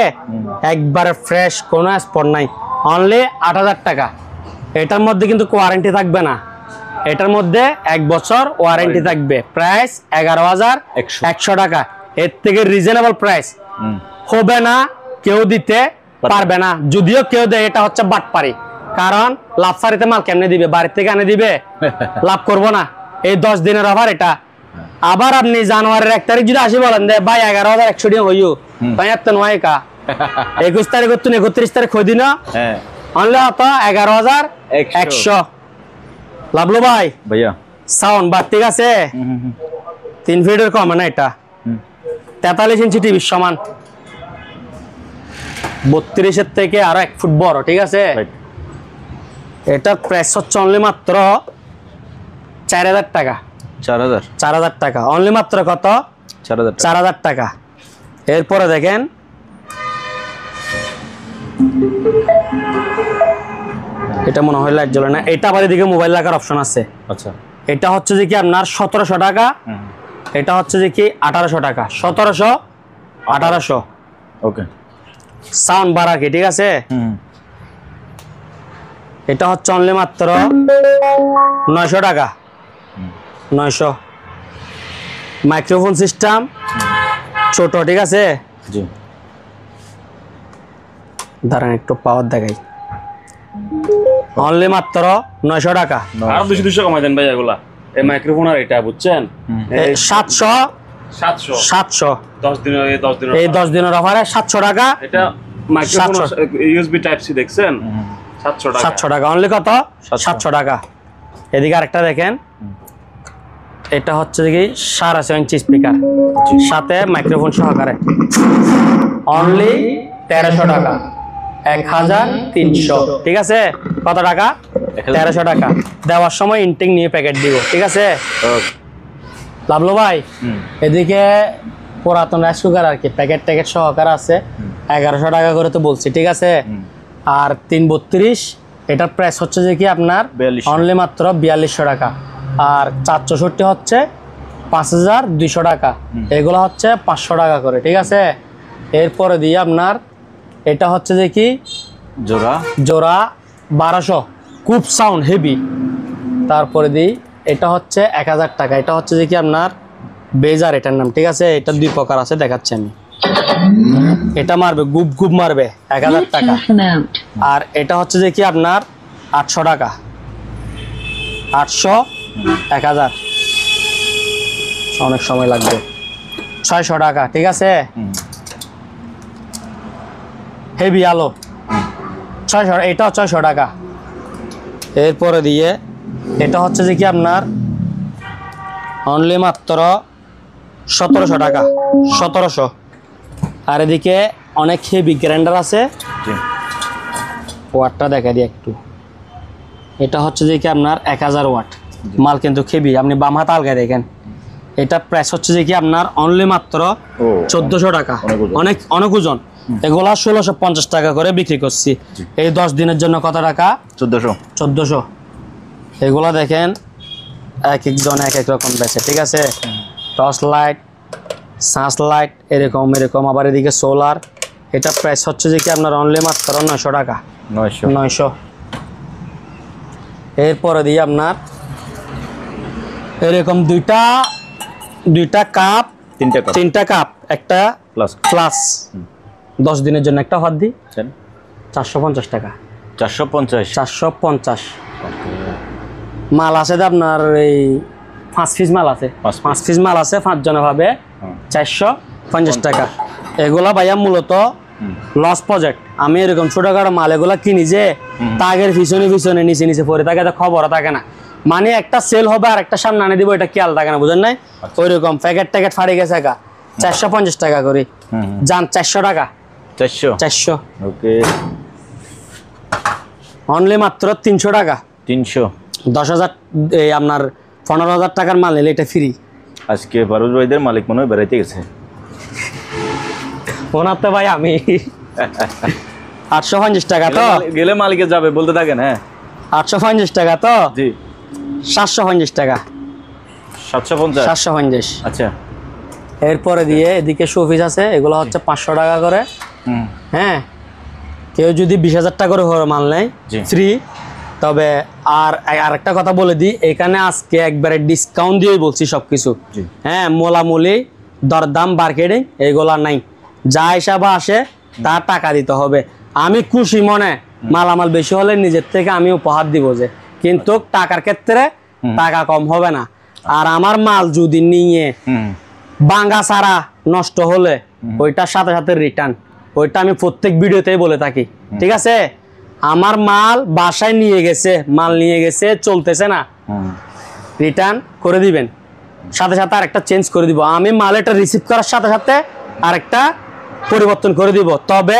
একবারে ফ্রেশ, কোনো স্পট নাই, অনলি 8,000 টাকা। এটার মধ্যে কিন্তু ওয়ারেন্টি থাকবে না, এটার মধ্যে 1 বছর ওয়ারেন্টি থাকবে। প্রাইস 11,100 টাকা। এর থেকে রিজনেবল প্রাইস হবে না, কেউ দিতে পারবে না। যদিও কেউ দেয় এটা হচ্ছে বাটপারি, কারণ লাভসারিতে মাল কেমনে দিবে, বাড়ির থেকে আনে দিবে, লাভ করব না। এই 10 দিনের অফার এটা। আবার আপনি জানুয়ারির 1 তারিখ যদি আসি বলেন দে ভাই 11,100 টাকা হইও, তাই এত নয় কা 21 তারিখ তুমি 31 তারিখ হই দিন অনলি হতো 11,100। লাভলো ভাই ভাইয়া সাউন্ড বার, ঠিক আছে, 3 ফিটের কম না, এটা 43 ইঞ্চি টিভির সমান, 32 থেকে আরো 1 ফুট বড়, ঠিক আছে। এটার প্রাইস হচ্ছে অনলি মাত্র 4,000 টাকা। 4,000 টাকা অনলি মাত্র। কত? 4,000 টাকা। এরপরে দেখেন এটা মনে হয় লাইট জ্বলে না, এটা আবার এদিকে মোবাইল রাখার অপশন আছে। আচ্ছা, এটা হচ্ছে যে কি আপনার 1700 টাকা, এটা হচ্ছে যে কি 1800 টাকা। 1700 1800। ওকে, সাউন্ড বাড়া কি, ঠিক আছে। এটা হচ্ছে অনলি মাত্র 900 টাকা। 900। মাইক্রোফোন সিস্টেম ছোট, ঠিক আছে জি। দাঁড়ান একটু পাওয়ার দেখাই, অনলি মাত্র 900 টাকা। আর 200 কমাই দেন ভাই এগুলা। এই মাইক্রোফোন আর এটা বুঝছেন 700 এই 10 দিনের অফারে 700 টাকা। এটা মাইক্রোফোন ইউএসবি টাইপ সি দেখছেন 700 টাকা অনলি। কত? 700 টাকা। এদিকে আরেকটা দেখেন, এটা হচ্ছে কি 6.5 ইঞ্চি স্পিকার, সাথে মাইক্রোফোন সহকারে, অনলি 1300 টাকা। 1300, ঠিক আছে। কত টাকা? 1300 টাকা। দেওয়ার সময় ইনটেক নিয়ে প্যাকেট দিব, ঠিক আছে। লাভলো ভাই এদিকে পুরাতন রাইস কুকার আর কি প্যাকেট সহকারে আছে, 1100 টাকা করে তো বলছি, ঠিক আছে। আর 332 এটার প্রাইস হচ্ছে যে কি আপনার অনলি মাত্র 4200 টাকা। আর 464 হচ্ছে 5200 টাকা। এগুলো হচ্ছে 500 টাকা করে, ঠিক আছে। এরপরে দিয়ে আপনার এটা হচ্ছে যে কি জোড়া 1200, খুব সাউন্ড হেভি। তারপরে দিই এটা হচ্ছে 1000 টাকা। এটা হচ্ছে যে কি আপনার বেজার, এটার নাম, ঠিক আছে। এটা 2 প্রকার আছে, দেখাচ্ছি আমি। এটা মারবে গুপ মারবে 1000 টাকা। আর এটা হচ্ছে যে কি আপনার 800 টাকা। 800 1000 অনেক সময় লাগবে। 600 টাকা, ঠিক আছে। হেভি আলো 600, এটাও 600 টাকা। এরপরে দিয়ে এটা হচ্ছে যে কি আপনার অনলি মাত্র 1700 টাকা, 1700। আর এদিকে অনেক হেভি গ্রাইন্ডার আছে, জি ওয়াটটা দেখা দিই একটু। এটা হচ্ছে যে কি আপনার 1000 ওয়াট মাল, কিন্তু হেভি। আপনি বাম হাত আলগায় দেখেন, এটা প্রাইস হচ্ছে যে কি আপনার অনলি মাত্র 1400 টাকা। অনেক অনেক ওজন। এগুলা 1650 টাকা করে বিক্রি করছি। এই 10 দিনের জন্য কত টাকা? 1400। এগুলা দেখেন এক একজন এক এক রকম বেচে, ঠিক আছে? টর্চ লাইট, সার্চ লাইট, এরকম এরকম। আবার এদিকে সোলার। এটা প্রাইস হচ্ছে যে কি আপনার অনলি মাত্র 900 টাকা, 900। এরপরে দিয়ে আপনার এরকম দুইটা কাপ, তিনটা কাপ, একটা প্লাস 10 দিনের জন্য একটা হাত দিই 450 টাকা। 450 মাল আছে আপনার এই 5 পিস মাল আছে, 5 পিস মাল আছে, 5 জনে ভাবে 450 টাকা। এগুলা ভাইয়া মূলত লস প্রজেক্ট। আমি এরকম ছোটখাটো মাল এগুলা কিনি যে তাগের পিছনে পিছনে নিচে নিচে পড়ে থাকে, খবর থাকে না। মানে একটা সেল হবে আর একটা সামনে আনে দিব, এটা খেয়াল থাকে না, বুঝেন নাই? ওইরকম প্যাকেট ট্যাকেট ফাড়ে গেছে 450 টাকা করে। যান 400 টাকা, 400। ওকে, অনলি মাত্র 300 টাকা, 300। 10,000 এই আপনার 15,000 টাকার মাল নিলে এটা ফ্রি। আজকে ফারুজ ভাইদের মালিক মনে হয় বেড়াইতে গেছে। ওনার তো ভাই আমি 850 টাকা তো গেলে মালিকে যাবে বলতে থাকেন। হ্যাঁ 850 টাকা তো জি, 750 টাকা, 750। 750। আচ্ছা, এরপরে দিয়ে এদিকে শোপিস আছে, এগুলো হচ্ছে 500 টাকা করে। হ্যাঁ, কেউ যদি 20,000 টাকা করে মাল নেয় ফ্রি। তবে আর একটা কথা বলে দিই, এখানে আজকে একবারে ডিসকাউন্ট দিয়ে বলছি সবকিছু। হ্যাঁ, মোলামুলি দরদাম মার্কেটিং এগুলা নাই, যা হিসাবে আসে তার টাকা দিতে হবে। আমি খুশি মনে মালামাল বেশি হলে নিজের থেকে আমি উপহার দিব যে, কিন্তু টাকার ক্ষেত্রে টাকা কম হবে না। আর আমার মাল যদি নিয়ে বাঙ্গা সারা নষ্ট হলে ওইটার সাথে সাথে রিটার্ন, ওইটা আমি প্রত্যেক ভিডিওতেই বলে থাকি, ঠিক আছে? আমার মাল বাসায় নিয়ে গেছে, মাল নিয়ে গেছে, চলতেছে না, রিটার্ন করে দিবেন, সাথে সাথে আরেকটা চেঞ্জ করে দিব। আমি মাল এটা রিসিভ করার সাথে সাথে আরেকটা পরিবর্তন করে দিব। তবে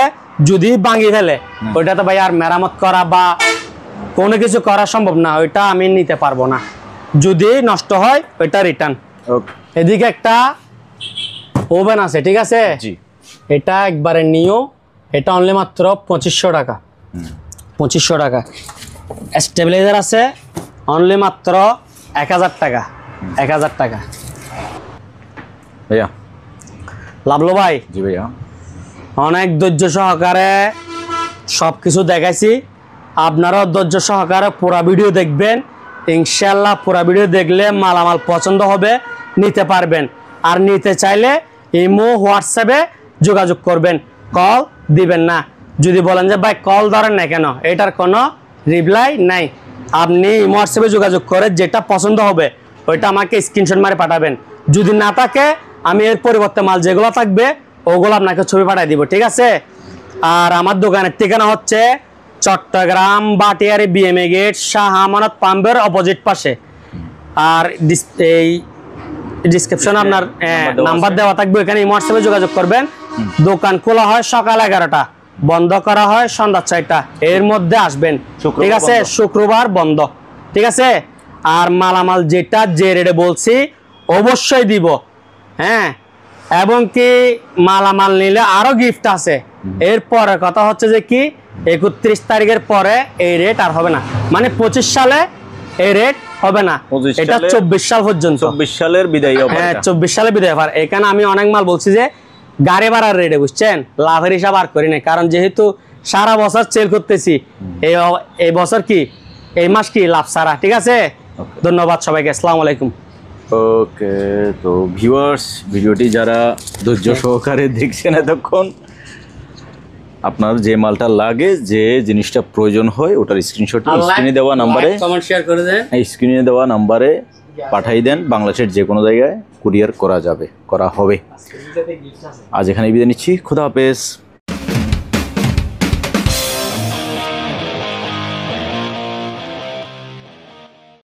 যদি ভাঙি ফেলে ওইটা তো ভাই আর মেরামত করা বা কোনো কিছু করা সম্ভব না, ওইটা আমি নিতে পারবো না। যদি নষ্ট হয় ওইটা রিটার্ন। এদিকে একটা ওভেন আছে, ঠিক আছে? এটা একবারে নিও, এটা অনলি মাত্র 2500 টাকা, 2500 টাকা। স্টেবিলাইজার আছে অনলি মাত্র 1000 টাকা, 1000 টাকা। ভাইয়া লাভলো ভাই, জি ভাইয়া, অনেক ধৈর্য সহকারে সব কিছু দেখাইছি। আপনারাও ধৈর্য সহকারে পুরা ভিডিও দেখবেন, ইনশাল্লাহ পুরা ভিডিও দেখলে মালামাল পছন্দ হবে, নিতে পারবেন। আর নিতে চাইলে ইমো হোয়াটসঅ্যাপে যোগাযোগ করবেন, কল দিবেন না। যদি বলেন যে ভাই কল ধরেন না কেন, এটার কোনো রিপ্লাই নাই। আপনি ইমো হোয়াটসঅ্যাপে যোগাযোগ করে যেটা পছন্দ হবে ওইটা আমাকে স্ক্রিনশট মারে পাঠাবেন। যদি না থাকে আমি এর পরিবর্তে মাল যেগুলো থাকবে ওগুলো আপনাকে ছবি পাঠিয়ে দিব, ঠিক আছে? আর আমার দোকানের ঠিকানা হচ্ছে চট্টগ্রাম বাটিয়ারি বিএমএ গেট, শাহ আমানত পাম্পের অপোজিট পাশে। আর এই ডিসক্রিপশনে আপনার নাম্বার দেওয়া থাকবে, এখানে ইমো হোয়াটসঅ্যাপে যোগাযোগ করবেন। দোকান খোলা হয় সকাল 11টা, বন্ধ করা হয় সন্ধ্যা 6টা, এর মধ্যে আসবেন, ঠিক আছে? শুক্রবার বন্ধ, ঠিক আছে? আর মালামাল যেটা যে রেটে বলছি অবশ্যই দিব, হ্যাঁ। এবং কি মালামাল নিলে আরো গিফট আছে। এরপরে কথা হচ্ছে যে কি 31 তারিখের পরে এই রেট আর হবে না, মানে 25 সালে এই রেট হবে না, এটা 24 সাল পর্যন্ত। 24 সালের বিদায় অফার। হ্যাঁ, 24 সালের বিদায় অফার। এখানে আমি অনেক মাল বলছি যে গাড়ি ভাড়ার রেটে, বুঝছেন? লাভের হিসাব আর করি না, কারণ যেহেতু সারা বছর সেল করতেছি, এই বছর কি এই মাস কি লাভ সারা, ঠিক আছে? ধন্যবাদ সবাইকে, আসসালামু আলাইকুম। ওকে, তো ভিউয়ার্স, ভিডিওটি যারা ধৈর্য সহকারে দেখছেন এতক্ষণ, আপনার যে মালটা লাগে, যে জিনিসটা প্রয়োজন হয়, ওটার স্ক্রিনশট স্ক্রিনে দেওয়া নাম্বারে, কমেন্ট শেয়ার করে দেন, স্ক্রিনে দেওয়া নাম্বারে পাঠিয়ে দেন। বাংলাদেশের যে কোনো জায়গায় কুরিয়ার করা যাবে, করা হবে। আজ এখানে বিদায় নিচ্ছি, খোদা হাফেজ।